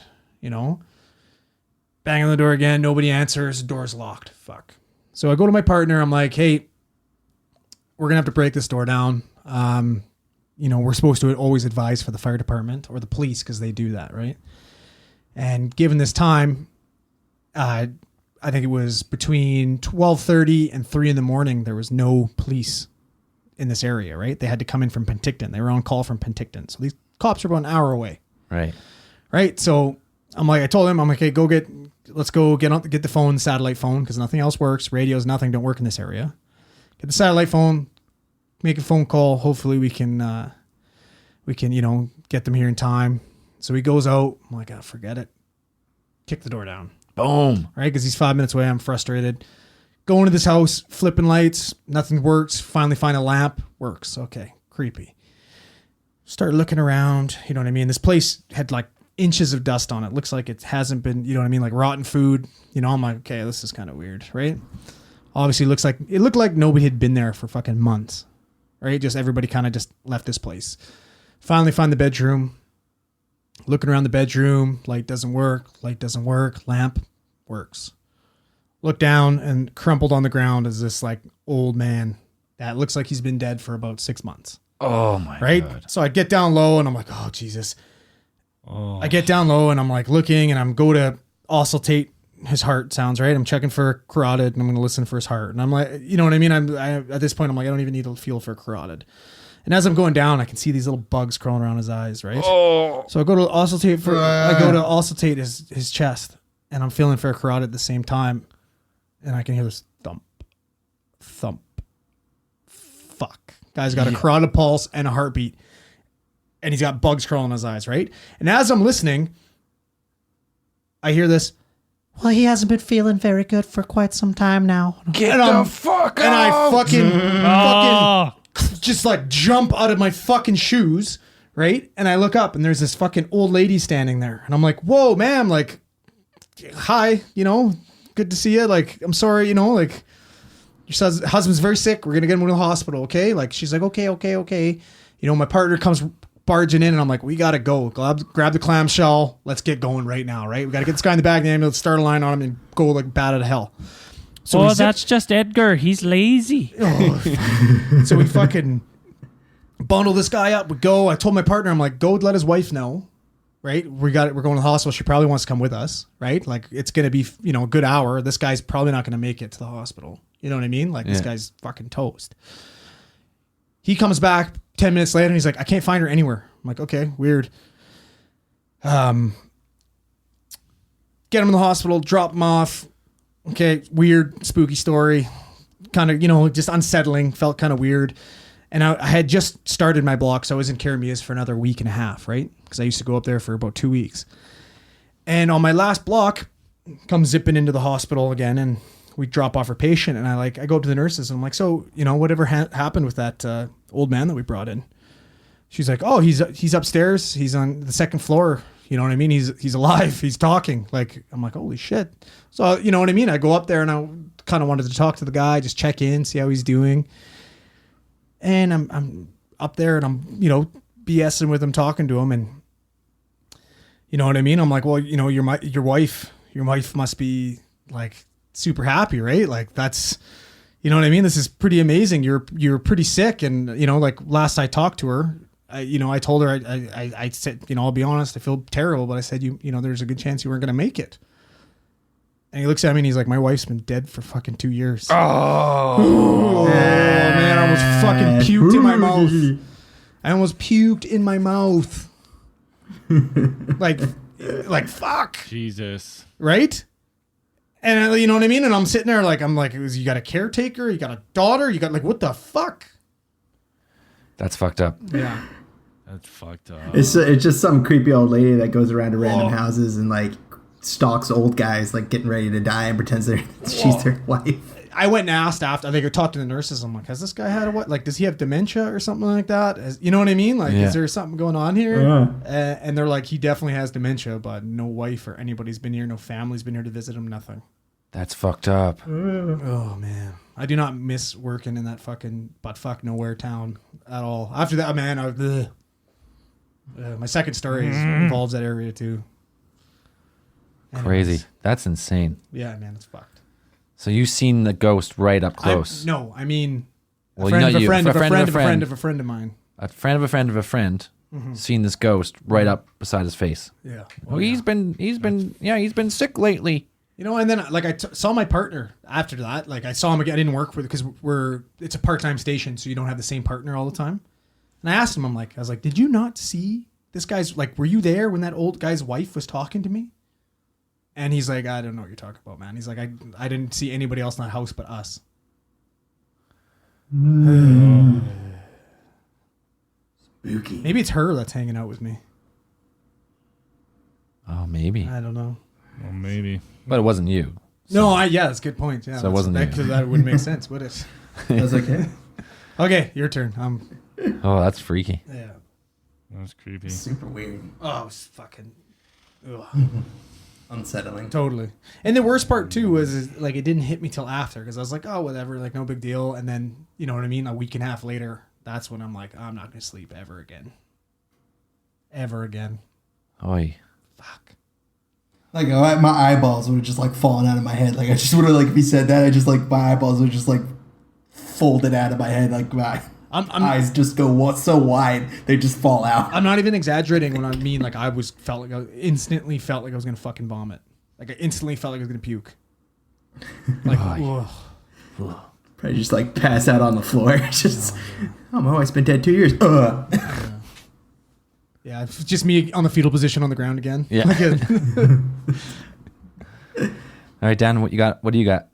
Bang on the door again. Nobody answers. Door's locked. Fuck. So I go to my partner. I'm like, hey, we're going to have to break this door down. We're supposed to always advise for the fire department or the police because they do that, right? And given this time, I think it was between 12:30 and 3 in the morning, there was no police in this area, right? They had to come in from Penticton. They were on call from Penticton. So these cops are about an hour away. Right. Right. So I told him, I'm like, hey, let's go get the phone, satellite phone, because nothing else works. Radios, nothing don't work in this area. Get the satellite phone, make a phone call. Hopefully we can, get them here in time. So he goes out. I'm like, forget it. Kick the door down. Boom. Right. Cause he's 5 minutes away. I'm frustrated. Go into this house, flipping lights. Nothing works. Finally find a lamp. Works. Okay. Creepy. Start looking around. You know what I mean? This place had like inches of dust on it. Looks like it hasn't been, like rotten food. I'm like, okay, this is kind of weird, right? Obviously it looked like nobody had been there for fucking months, right? Just everybody kind of just left this place. Finally find the bedroom. Looking around the bedroom, light doesn't work, lamp works. Look down and crumpled on the ground is this like old man that looks like he's been dead for about 6 months. Oh my God. So I get down low and I'm like, oh Jesus. I get down low and I'm like looking and I'm go to auscultate his heart sounds, right? I'm checking for carotid and I'm going to listen for his heart. And I'm like, you know what I mean? At this point, I'm like, I don't even need to feel for carotid. And as I'm going down, I can see these little bugs crawling around his eyes, right? Oh. So I go to auscultate his chest and I'm feeling for carotid at the same time. And I can hear this thump, thump. Fuck. Guy's got a carotid pulse and a heartbeat. And he's got bugs crawling in his eyes, right? And as I'm listening, I hear this, well, he hasn't been feeling very good for quite some time now. Get the fuck out! And I fucking just like jump out of my fucking shoes, right? And I look up and there's this fucking old lady standing there. And I'm like, whoa, ma'am, like, hi, good to see you. Like, I'm sorry, like, your husband's very sick. We're going to get him to the hospital, okay? Like, she's like, okay. My partner comes barging in and I'm like, we got to go. Grab the clamshell. Let's get going right now, right? We got to get this guy in the back of the ambulance, start a line on him and go like bat out of hell. So that's just Edgar. He's lazy. So we fucking bundle this guy up. We go. I told my partner, I'm like, go let his wife know, right? We're going to the hospital. She probably wants to come with us, right? Like it's going to be, a good hour. This guy's probably not going to make it to the hospital. You know what I mean? Like this guy's fucking toast. He comes back 10 minutes later and he's like, I can't find her anywhere. I'm like, okay, weird. Get him in the hospital, drop him off. Okay, weird, spooky story. Kind of, just unsettling, felt kind of weird. And I had just started my block, so I was in Karamias for another week and a half, right? Because I used to go up there for about 2 weeks. And on my last block, come zipping into the hospital again, and we drop off our patient, and I go up to the nurses, and I'm like, so, whatever happened with that old man that we brought in? She's like, oh, he's upstairs. He's on the second floor. You know what I mean? He's alive. He's talking. Like, I'm like, holy shit. So, you know what I mean? I go up there and I kind of wanted to talk to the guy, just check in, see how he's doing. And I'm up there and I'm, BSing with him, talking to him. And You know what I mean? I'm like, well, you know, your wife must be like super happy, right? Like that's, you know what I mean? This is pretty amazing. You're pretty sick. And, you know, like last I talked to her, I told her, I said, you know, I'll be honest, I feel terrible, but I said, you know, there's a good chance you weren't going to make it. And he looks at me and he's like, my wife's been dead for fucking 2 years. Oh man, I almost fucking puked in my mouth. I almost puked in my mouth. like fuck. Jesus. Right? And you know what I mean? And I'm sitting there like, you got a caretaker? You got a daughter? You got like, what the fuck? That's fucked up. Yeah. That's fucked up. It's just some creepy old lady that goes around to random houses and like stalks old guys like getting ready to die and pretends she's their wife. I went and asked after. I think I talked to the nurses. I'm like, has this guy had a what? Like, does he have dementia or something like that? You know what I mean? Like, is there something going on here? And they're like, he definitely has dementia, but no wife or anybody's been here. No family's been here to visit him. Nothing. That's fucked up. Oh man, I do not miss working in that fucking butt-fuck nowhere town at all. After that, man, my second story involves that area too. Crazy. That's insane. Yeah, man, it's fucked. So you've seen the ghost right up close. I mean, a Well, friend not of a you. friend A of a friend friend of of a a friend friend. of a friend of mine. A friend of a friend of a friend seen this ghost right up beside his face. Yeah. Oh, he's been sick lately. You know, and then like I saw my partner after that. Like I saw him again. I didn't work with because it's a part-time station, so you don't have the same partner all the time. And I asked him, I was like, did you not see this guy's, like, were you there when that old guy's wife was talking to me? And he's like, I don't know what you're talking about, man. He's like, I didn't see anybody else in that house but us. Spooky. Maybe it's her that's hanging out with me. Oh, maybe. I don't know. Well, maybe. But it wasn't you. No, yeah, that's a good point. Yeah, So it wasn't you. that wouldn't make sense, would it? That's okay. Okay, your turn. Oh, that's freaky. Yeah. That was creepy. Super weird. Oh, it was fucking. Ugh. Unsettling. Totally. And the worst part too was like it didn't hit me till after because I was like, oh, whatever, like no big deal. And then you know what I mean. A week and a half later, that's when I'm like, I'm not gonna sleep ever again. Ever again. Oy. Fuck. Like my eyeballs would have just like fallen out of my head. Like I just would have like if he said that, I just like my eyeballs would just like folded out of my head. Like my eyes just go so wide they just fall out. I'm not even exaggerating when I mean like I instantly felt like I was gonna fucking vomit. Like I instantly felt like I was gonna puke. Like Probably just like pass out on the floor. Just oh my wife's been dead 2 years. Yeah, it's just me on the fetal position on the ground again. Yeah. All right, Dan, what do you got?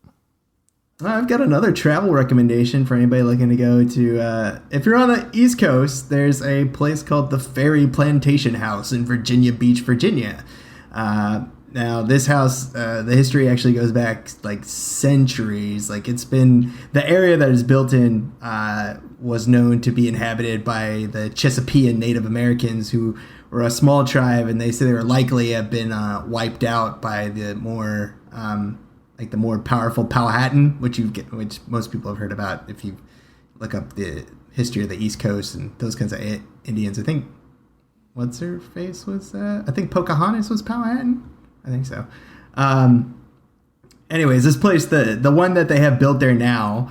I've got another travel recommendation for anybody looking to go to. If you're on the East Coast, there's a place called the Ferry Plantation House in Virginia Beach, Virginia. Now, this house, the history actually goes back like centuries. Like it's been the area that is built in was known to be inhabited by the Chesapeake Native Americans, who were a small tribe, and they say they were likely have been wiped out by the more the more powerful Powhatan, which most people have heard about if you look up the history of the East Coast and those kinds of Indians. I think what's her face was I think Pocahontas was Powhatan. I think so. Anyways, this place, the one that they have built there now,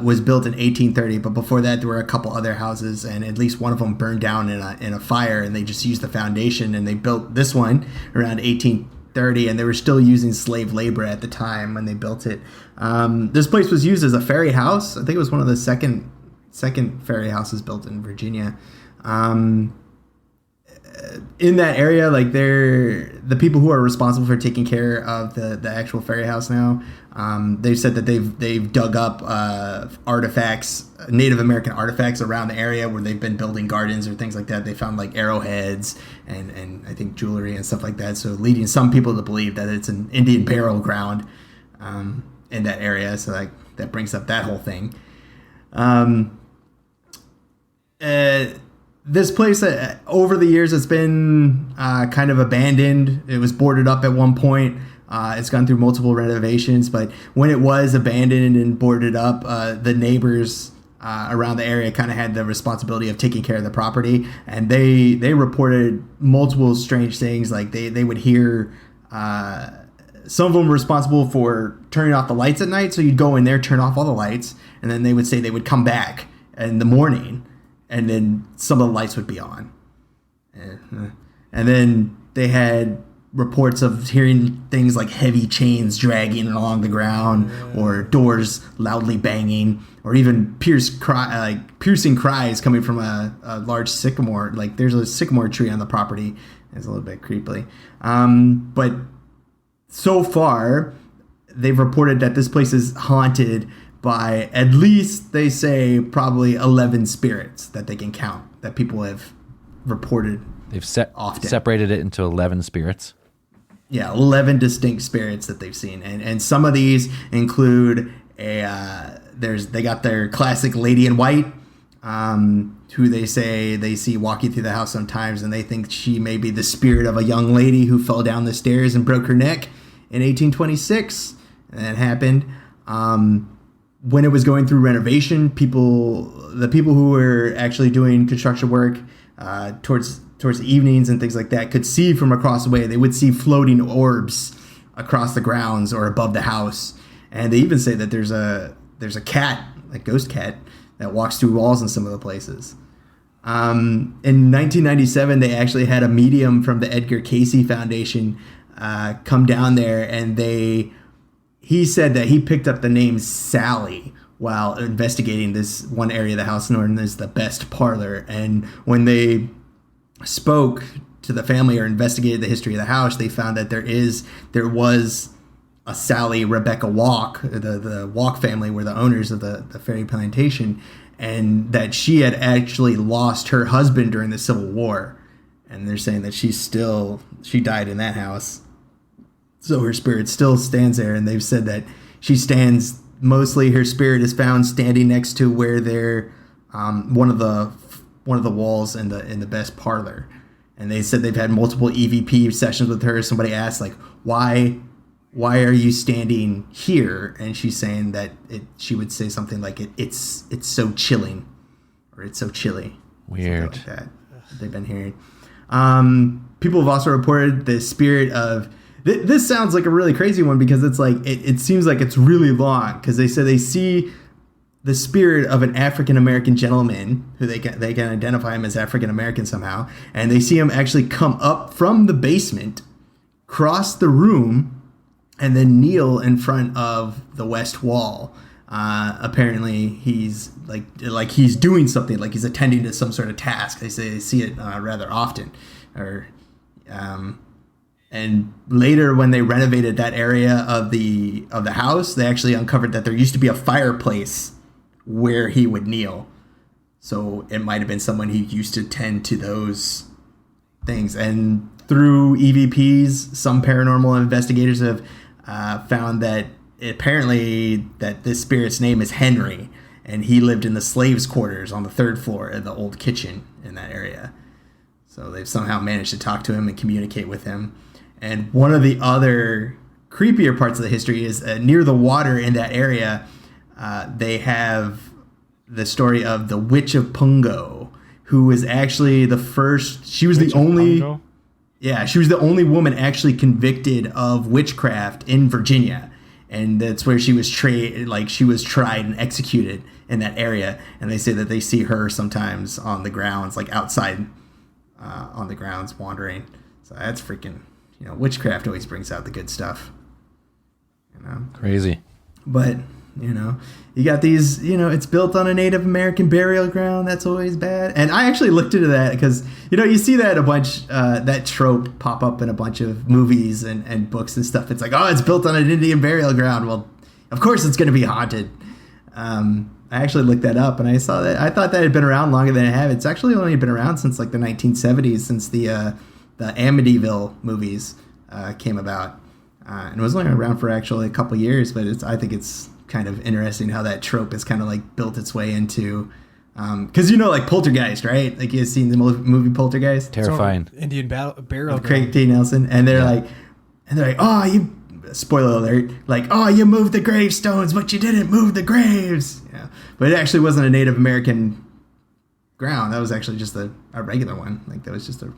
was built in 1830. But before that, there were a couple other houses, and at least one of them burned down in a fire. And they just used the foundation, and they built this one around 1830. And they were still using slave labor at the time when they built it. This place was used as a ferry house. I think it was one of the second ferry houses built in Virginia. In that area, like the people who are responsible for taking care of the actual ferry house now, they've said that they've dug up artifacts, Native American artifacts around the area where they've been building gardens or things like that. They found like arrowheads and I think jewelry and stuff like that. So leading some people to believe that it's an Indian burial ground in that area. So like that brings up that whole thing. This place, over the years, it's been kind of abandoned. It was boarded up at one point. It's gone through multiple renovations, but when it was abandoned and boarded up, the neighbors around the area kind of had the responsibility of taking care of the property, and they reported multiple strange things. Like they would hear, some of them were responsible for turning off the lights at night. So you'd go in there, turn off all the lights, and then they would say they would come back in the morning, and then some of the lights would be on. And then they had reports of hearing things like heavy chains dragging along the ground, or doors loudly banging, or even piercing cries coming from a large sycamore. Like there's a sycamore tree on the property. It's a little bit creepy. But so far, they've reported that this place is haunted by at least, they say, probably 11 spirits that they can count, that people have reported. They've often separated it into 11 spirits. Yeah, 11 distinct spirits that they've seen. And some of these include they got their classic lady in white, who they say they see walking through the house sometimes, and they think she may be the spirit of a young lady who fell down the stairs and broke her neck in 1826. And that happened. When it was going through renovation, the people who were actually doing construction work towards the evenings and things like that could see from across the way. They would see floating orbs across the grounds or above the house. And they even say that there's a cat, a ghost cat, that walks through walls in some of the places. In 1997, they actually had a medium from the Edgar Cayce Foundation come down there, and he said that he picked up the name Sally while investigating this one area of the house known as the Best Parlor. And when they spoke to the family or investigated the history of the house, they found that there was a Sally Rebecca Walk. The Walk family were the owners of the Ferry Plantation, and that she had actually lost her husband during the Civil War. And they're saying that she died in that house. So her spirit still stands there, and they've said that she stands, mostly her spirit is found standing next to where they're one of the walls in the Best Parlor. And they said they've had multiple EVP sessions with her. Somebody asked, like, why are you standing here? And she's saying that she would say something like it's so chilling, or it's so chilly. Weird. Like that they've been hearing. People have also reported the spirit of this sounds like a really crazy one, because it's like it seems like it's really long, because they said they see the spirit of an African American gentleman who they can identify him as African American somehow, and they see him actually come up from the basement, cross the room, and then kneel in front of the west wall. Apparently he's like he's doing something, like he's attending to some sort of task. They say they see it rather often. And later, when they renovated that area of the house, they actually uncovered that there used to be a fireplace where he would kneel. So it might have been someone who used to tend to those things. And through EVPs, some paranormal investigators have found that apparently that this spirit's name is Henry, and he lived in the slaves' quarters on the 3rd floor of the old kitchen in that area. So they've somehow managed to talk to him and communicate with him. And one of the other creepier parts of the history is near the water in that area, they have the story of the Witch of Pungo, who was actually the first. She was the only. Yeah, she was the only woman actually convicted of witchcraft in Virginia, and that's where she was tried and executed in that area. And they say that they see her sometimes on the grounds, like outside on the grounds, wandering. So that's freaking. Witchcraft always brings out the good stuff. Crazy. But, you got these, it's built on a Native American burial ground. That's always bad. And I actually looked into that because, you see that a bunch, that trope pop up in a bunch of movies and books and stuff. It's like, oh, it's built on an Indian burial ground. Well, of course it's going to be haunted. I actually looked that up, and I saw that. I thought that had been around longer than it had. It's actually only been around since like the 1970s, since the Amityville movies came about, and it was only around for actually a couple years. But I think it's kind of interesting how that trope has kind of like built its way into, because like Poltergeist, right? Like you've seen the movie Poltergeist, terrifying. Indian burial Craig T. Nelson, and they're like, oh, spoiler alert, like, oh, you moved the gravestones, but you didn't move the graves. Yeah, but it actually wasn't a Native American ground. That was actually just a regular one. Like, that was just a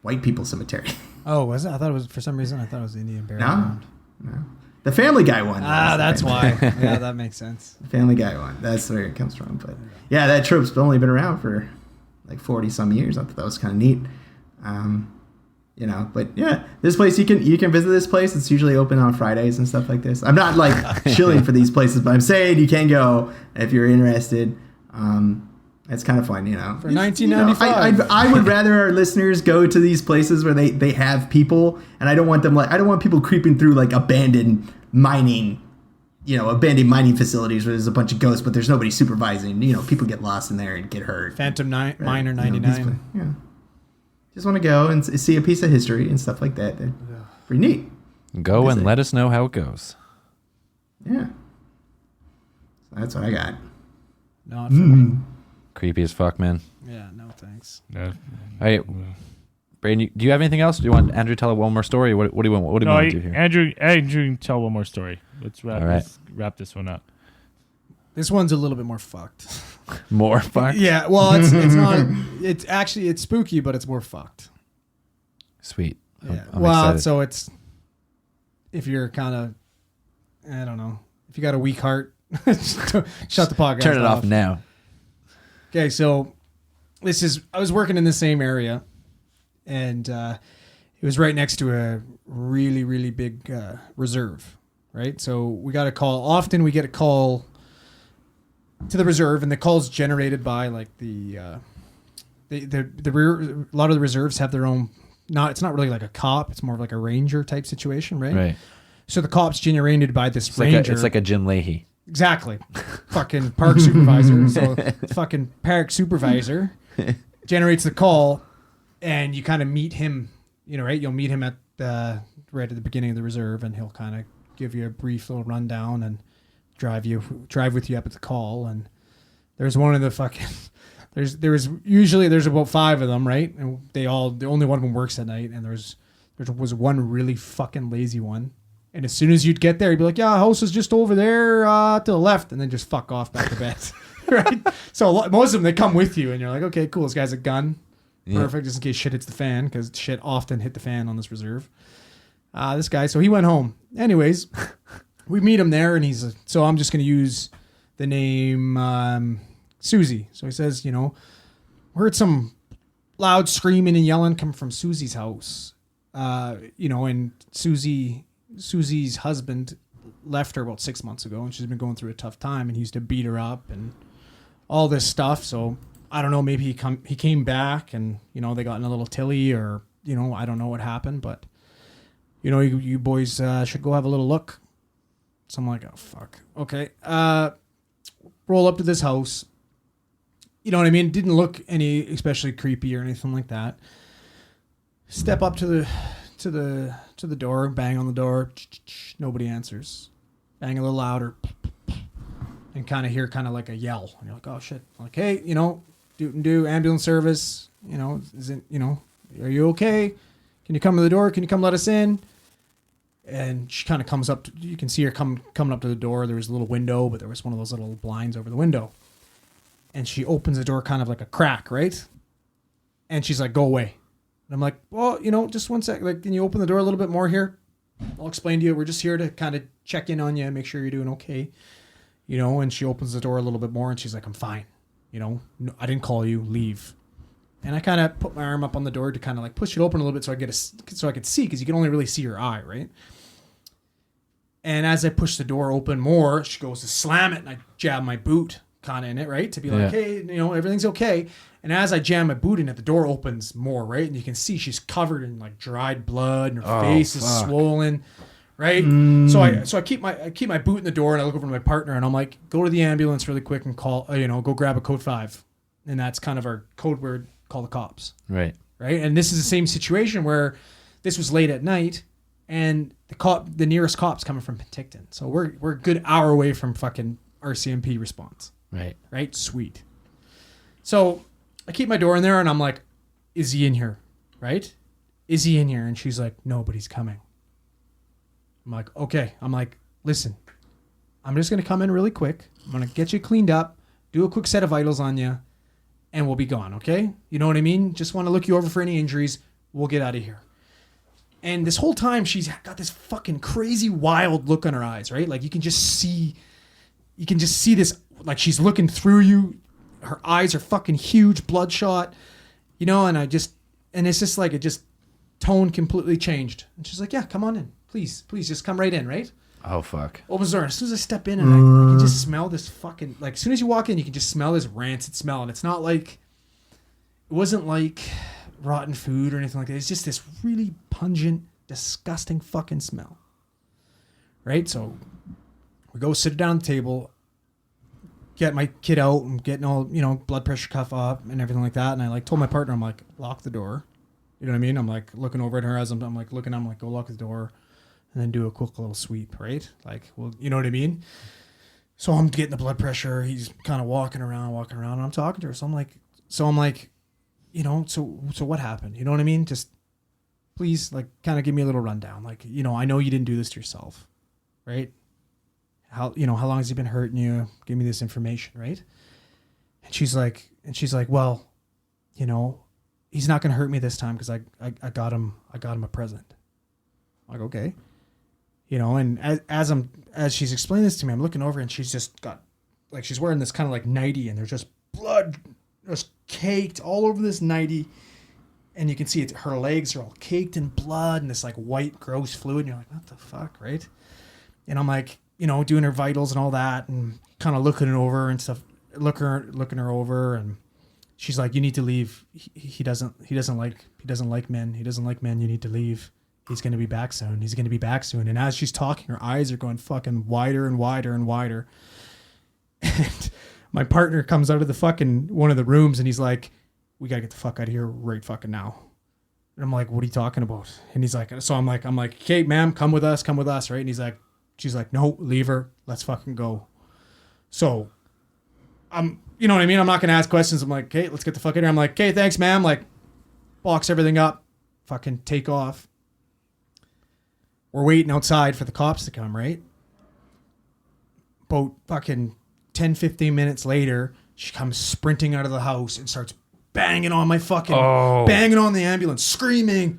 white people cemetery. Oh, was it? I thought it was, for some reason, I thought it was the Indian burial No, ground. no. The Family Guy one. That's why. Yeah, that makes sense. The Family Guy one. That's where it comes from. But yeah, that trope's only been around for like 40 some years. I thought that was kind of neat. You know, but yeah, this place, you can visit this place. It's usually open on Fridays and stuff like this. I'm not like shilling for these places, but I'm saying you can go if you're interested. It's kind of fun, you know. For $19.95. I would rather our listeners go to these places where they have people, and I don't want people creeping through like abandoned mining facilities where there's a bunch of ghosts, but there's nobody supervising. You know, people get lost in there and get hurt. Phantom Right? Miner You know, 99. yeah. Just want to go and see a piece of history and stuff like that. They're pretty neat. Go and let us know how it goes. Yeah. So that's what I got. Not for me. Creepy as fuck, man. Yeah, no thanks. No, Hey, Braden, do you have anything else? Do you want Andrew to tell one more story? What do you want? What do you want to do here? Andrew, tell one more story. Let's wrap this one up. This one's a little bit more fucked. More fuck? Yeah, well, it's not. It's spooky, but it's more fucked. Sweet. Yeah. I'm Well, excited. so it's if you're kind of, I don't know, if you got a weak heart, shut the podcast. Turn it off now. Okay, so I was working in the same area, and it was right next to a really, really big reserve, right? So we got a call. Often we get a call to the reserve, and the call's generated by like a lot of the reserves have their own. It's not really like a cop. It's more of like a ranger type situation, right? Right. So the cop's generated by this ranger. It's like a Jim Leahy. Exactly. Fucking park supervisor. So fucking park supervisor generates the call, and you kind of meet him, you know, right? You'll meet him right at the beginning of the reserve, and he'll kind of give you a brief little rundown and drive with you up at the call. And there's one of the fucking there's about 5 of them, right? And the only one of them works at night, and there was one really fucking lazy one. And as soon as you'd get there, he'd be like, yeah, house is just over there to the left, and then just fuck off back to bed. Right? So most of them, they come with you, and you're like, okay, cool, this guy's a gun. Yeah. Perfect, just in case shit hits the fan, because shit often hit the fan on this reserve. This guy, so he went home. Anyways, we meet him there, and so I'm just going to use the name Susie. So he says, you know, we heard some loud screaming and yelling come from Susie's house. You know, and Susie's husband left her about 6 months ago, and she's been going through a tough time, and he used to beat her up and all this stuff. So I don't know, maybe he came back, and you know, they got in a little tilly, or you know, I don't know what happened, but you know, you boys should go have a little look. So I'm like, oh fuck, okay. Roll up to this house. You know what I mean? Didn't look any especially creepy or anything like that. Step up to the door, bang on the door. Nobody answers. Bang a little louder, and kind of hear kind of like a yell. And you're like, oh shit! Like, hey, you know, do ambulance service. You know, are you okay? Can you come to the door? Can you come let us in? And she kind of comes up. You can see her coming up to the door. There was a little window, but there was one of those little blinds over the window. And she opens the door kind of like a crack, right? And she's like, go away. And I'm like, well, you know, just one sec. Like, can you open the door a little bit more here? I'll explain to you. We're just here to kind of check in on you and make sure you're doing okay. You know, and she opens the door a little bit more, and she's like, I'm fine. You know, no, I didn't call you. Leave. And I kind of put my arm up on the door to kind of like push it open a little bit so I could see, because you can only really see her eye, right? And as I push the door open more, she goes to slam it, and I jab my boot kind of in it, right? To be like, hey, you know, everything's okay. And as I jam my boot in it, the door opens more, right? And you can see she's covered in like dried blood, and her face is swollen, right? So I keep my boot in the door, and I look over to my partner, and I'm like, go to the ambulance really quick and call, go grab a code 5. And that's kind of our code word, call the cops. Right. Right. And this is the same situation where this was late at night, and the nearest cop's coming from Penticton. So we're a good hour away from fucking RCMP response. Right. Right? Sweet. So I keep my door in there, and I'm like, is he in here? Right? Is he in here? And she's like, no, but he's coming. I'm like, okay. I'm like, listen, I'm just going to come in really quick. I'm going to get you cleaned up, do a quick set of vitals on you, and we'll be gone, okay? You know what I mean? Just want to look you over for any injuries. We'll get out of here. And this whole time, she's got this fucking crazy wild look on her eyes, right? Like you can just see this, like she's looking through you. Her eyes are fucking huge, bloodshot, you know, and it's just like, it just tone completely changed. And she's like, yeah, come on in. Please just come right in, right? Oh, fuck. Opens the door. As soon as I step in, and I can just smell this fucking, like, as soon as you walk in, you can just smell this rancid smell. And it's not like, it wasn't like rotten food or anything like that. It's just this really pungent, disgusting fucking smell. Right? So we go sit down at the table, get my kid out, and getting all, you know, blood pressure cuff up and everything like that. And I like told my partner, I'm like, lock the door. You know what I mean? I'm like looking over at her as I'm like looking, I'm like, go lock the door and then do a quick little sweep, right? Like, well, you know what I mean? So I'm getting the blood pressure. He's kind of walking around, and I'm talking to her. So I'm like, you know, so what happened? You know what I mean? Just please, like, kind of give me a little rundown. Like, you know, I know you didn't do this to yourself, right? How long has he been hurting you? Give me this information, right? And she's like, well, you know, he's not going to hurt me this time because I got him a present. I'm like, okay. You know, and as she's explaining this to me, I'm looking over and she's just got, like, she's wearing this kind of like nightie and there's just blood just caked all over this nightie. And you can see her legs are all caked in blood and this like white gross fluid. And you're like, what the fuck, right? And I'm like, you know, doing her vitals and all that and kind of looking her over and stuff, looking her over. And she's like, you need to leave. He doesn't like men. He doesn't like men. You need to leave. He's going to be back soon. And as she's talking, her eyes are going fucking wider and wider and wider. And my partner comes out of the fucking one of the rooms and he's like, we got to get the fuck out of here right fucking now. And I'm like, what are you talking about? And he's like, so I'm like, okay, ma'am, come with us, right? And she's like, no, leave her. Let's fucking go. So you know what I mean? I'm not going to ask questions. I'm like, okay, let's get the fuck out of here. I'm like, okay, thanks, ma'am. Like, box everything up, fucking take off. We're waiting outside for the cops to come, right? About fucking 10, 15 minutes later, she comes sprinting out of the house and starts banging on banging on the ambulance, screaming.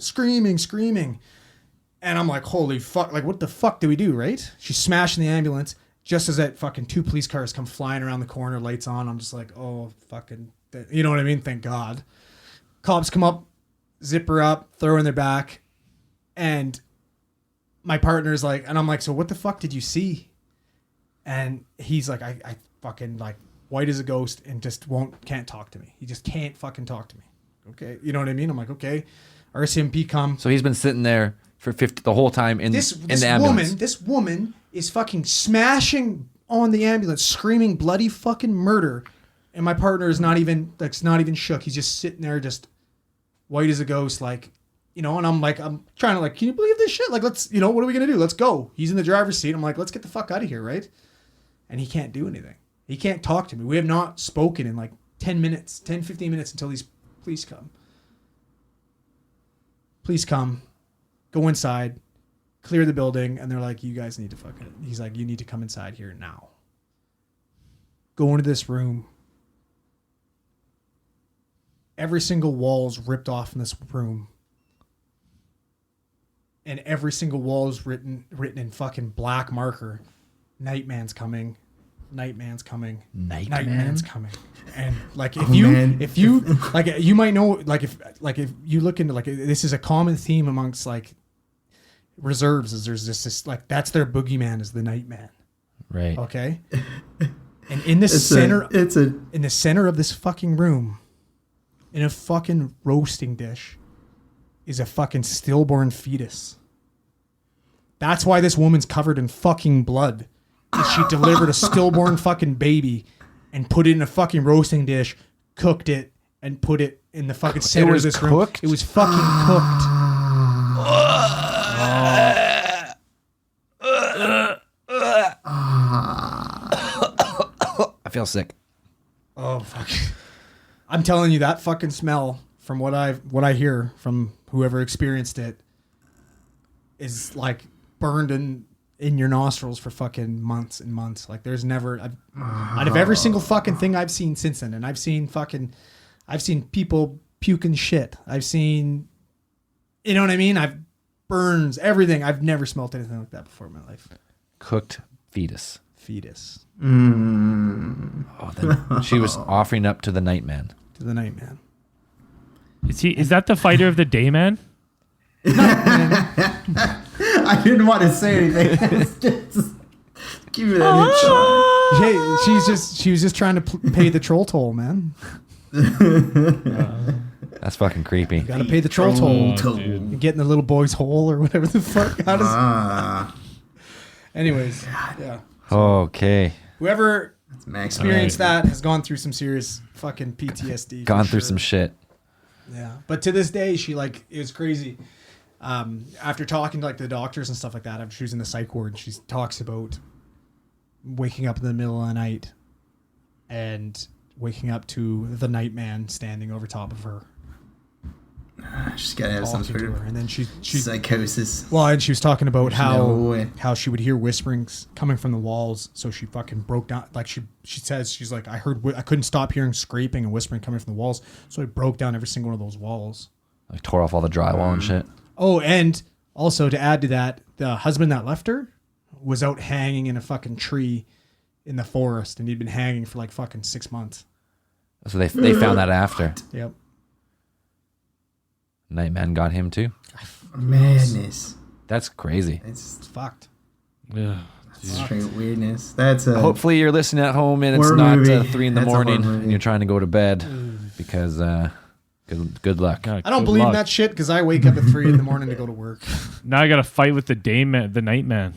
And I'm like, holy fuck, like, what the fuck do we do, right? She's smashing the ambulance just as that fucking 2 police cars come flying around the corner, lights on. I'm just like, oh, fucking, you know what I mean? Thank God. Cops come up, zip her up, throw her in their back. And my partner's like, and I'm like, so what the fuck did you see? And he's like, I fucking, like, white as a ghost and just can't talk to me. He just can't fucking talk to me. Okay. You know what I mean? I'm like, okay. RCMP come. So he's been sitting there for the whole time in the ambulance. This woman is fucking smashing on the ambulance, screaming bloody fucking murder. And my partner is not even shook. He's just sitting there just white as a ghost, like, you know, and I'm trying to, like, can you believe this shit? Like, let's, you know, what are we going to do? Let's go. He's in the driver's seat. I'm like, let's get the fuck out of here, right? And he can't do anything. He can't talk to me. We have not spoken in like 15 minutes until these police come. Please come, go inside, clear the building. And they're like, you guys need to fucking, he's like, you need to come inside here now. Go into this room. Every single wall is ripped off in this room. And every single wall is written in fucking black marker. Nightman's coming. Nightman's coming. And like, if you like, you might know, like, if you look into, like, this is a common theme amongst, like, reserves, is there's this like, that's their boogeyman, is the Nightman. Right. Okay. And in the in the center of this fucking room, in a fucking roasting dish, is a fucking stillborn fetus. That's why this woman's covered in fucking blood. She delivered a stillborn fucking baby and put it in a fucking roasting dish, cooked it, and put it in the fucking center of this room. It was fucking cooked. I feel sick. Oh, fuck. I'm telling you, that fucking smell, from what I hear from whoever experienced it, is like burned in your nostrils for fucking months and months. Like there's never out of every single fucking thing I've seen since then, and I've seen people puking shit. I've seen, you know what I mean? I've burns, everything. I've never smelt anything like that before in my life. Cooked fetus. Fetus. Oh, then she was offering up to the Nightman. To the Nightman. Is that the fighter of the day, man? I didn't want to say anything. Just give me that shot. Hey, she was just trying to pay the troll toll, man. That's fucking creepy. Got to pay the troll toll. dude. Get in the little boy's hole or whatever the fuck. How does? Anyways, yeah. Okay. Whoever Max experienced that has gone through some serious fucking PTSD. Gone for through sure. some shit. Yeah, but to this day, she like it was crazy. After talking to like the doctors and stuff like that, after she was in the psych ward, she talks about waking up in the middle of the night and waking up to the Nightman standing over top of her, She's got to have some talking sort to of her, and then she psychosis. well, and she was talking about No way. how she would hear whisperings coming from the walls, so she fucking broke down. Like she says, she's like, I couldn't stop hearing scraping and whispering coming from the walls, so I broke down every single one of those walls. Like tore off all the drywall and shit. Oh, and also to add to that, the husband that left her was out hanging in a fucking tree in the forest, and he'd been hanging for like fucking 6 months. So they found that after. Yep. Nightman got him too. Madness. That's crazy. It's It's fucked. Yeah. straight weirdness. That's a Hopefully you're listening at home and it's Horror not movie. 3 in the That's a horror morning movie. and you're trying to go to bed because good luck. God, I don't good believe luck. that shit because I wake up at 3 in the morning to go to work. Now I got to fight with the day man, the night man.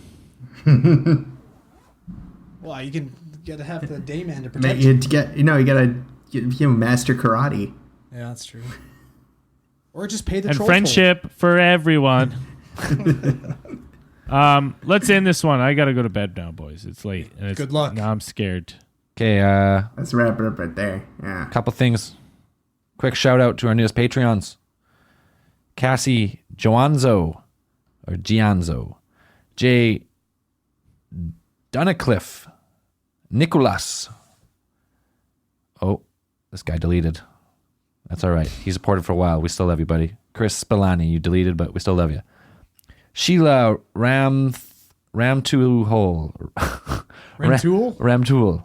Well, you gotta have the day man to you protect you. gotta master karate. Yeah, that's true. Or just pay the And troll friendship for everyone. Let's end this one. I got to go to bed now, boys. It's late. And it's, Good luck. Now I'm scared. Okay, Let's wrap it up right there. Yeah. couple things. Quick shout out to our newest Patreons. Cassie Gianzo, Jay Dunicliffe, Nicholas. Oh, this guy deleted. That's all right. He supported for a while. We still love you, buddy. Chris Spillani, you deleted, but we still love you. Sheila Ramtool.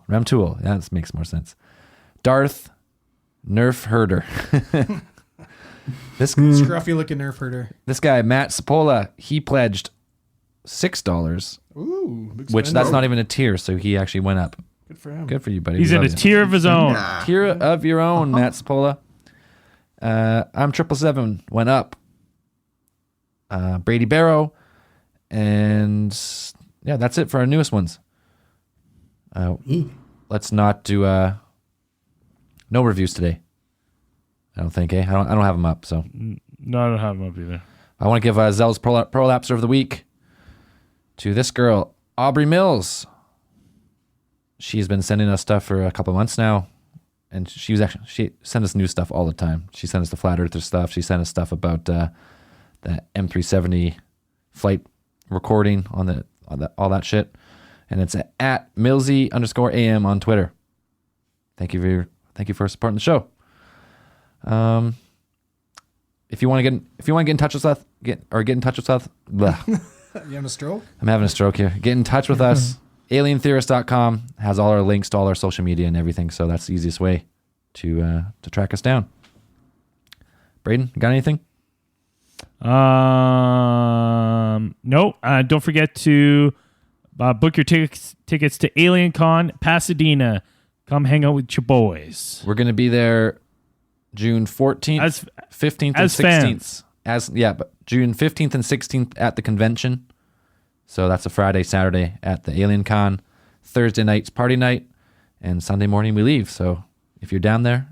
Ramtool. Yeah, this makes more sense. Darth Nerf Herder. This Scruffy looking nerf herder. this guy Matt Sapola, he pledged $6, Ooh, big which spender. that's not even a tier, so he actually went up. Good for him. Good for you, buddy. He's We in a love you. tier of his own. Tier of your own, Matt Sapola. I'm 777 went up. Brady Barrow, and yeah, that's it for our newest ones. Let's not do no reviews today. I don't think, I don't have them up, so No, I don't have him up either. I want to give Zell's Prolapser of the Week to this girl, Aubrey Mills. She's been sending us stuff for a couple of months now, and she sent us new stuff all the time. She sent us the Flat Earther stuff. She sent us stuff about the M370 flight recording on all that shit, and it's at Millsy_AM on Twitter. Thank you for supporting the show. If you want to get in touch with us, get in touch with us. Blah. You having a stroke? I'm having a stroke here. Get in touch with us. AlienTheorist.com has all our links to all our social media and everything, so that's the easiest way to track us down. Braden, you got anything? No. Don't forget to book your tickets to AlienCon Pasadena. Come hang out with your boys. We're going to be there June 14th, As 15th, and as 16th. But June 15th and 16th at the convention. So that's a Friday, Saturday at the AlienCon. Thursday night's party night, and Sunday morning we leave. So if you're down there,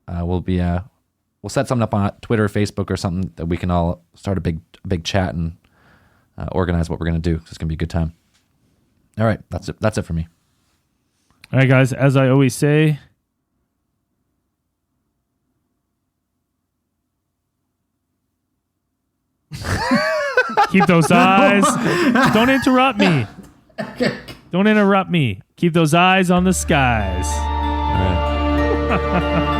we'll set something up on Twitter or Facebook or something that we can all start a big chat and organize what we're going to do. It's going to be a good time. All right, that's it. That's it for me. All right, guys. As I always say, Keep those eyes. Don't interrupt me. Don't interrupt me. Keep those eyes on the skies. All right.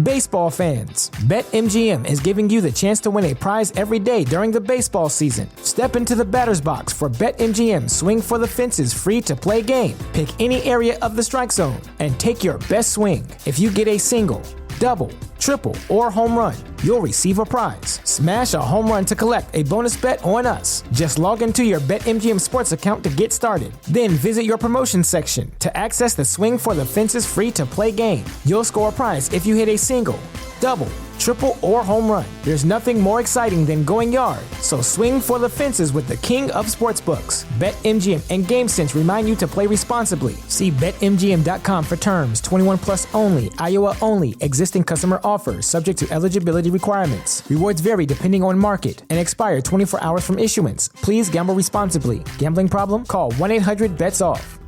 Baseball fans, BetMGM is giving you the chance to win a prize every day during the baseball season. Step into the batter's box for BetMGM Swing for the Fences free-to-play game. Pick any area of the strike zone and take your best swing. If you get a single, double, triple, or home run, you'll receive a prize. Smash a home run to collect a bonus bet on us. Just log into your BetMGM Sports account to get started. Then visit your promotions section to access the Swing for the Fences free-to-play game. You'll score a prize if you hit a single, double, triple, or home run. There's nothing more exciting than going yard, so swing for the fences with the king of sportsbooks. BetMGM and GameSense remind you to play responsibly. See BetMGM.com for terms. 21 plus only, Iowa only. Existing customer offers subject to eligibility requirements. Rewards vary depending on market and expire 24 hours from issuance. Please gamble responsibly. Gambling problem? Call 1-800-BETS-OFF.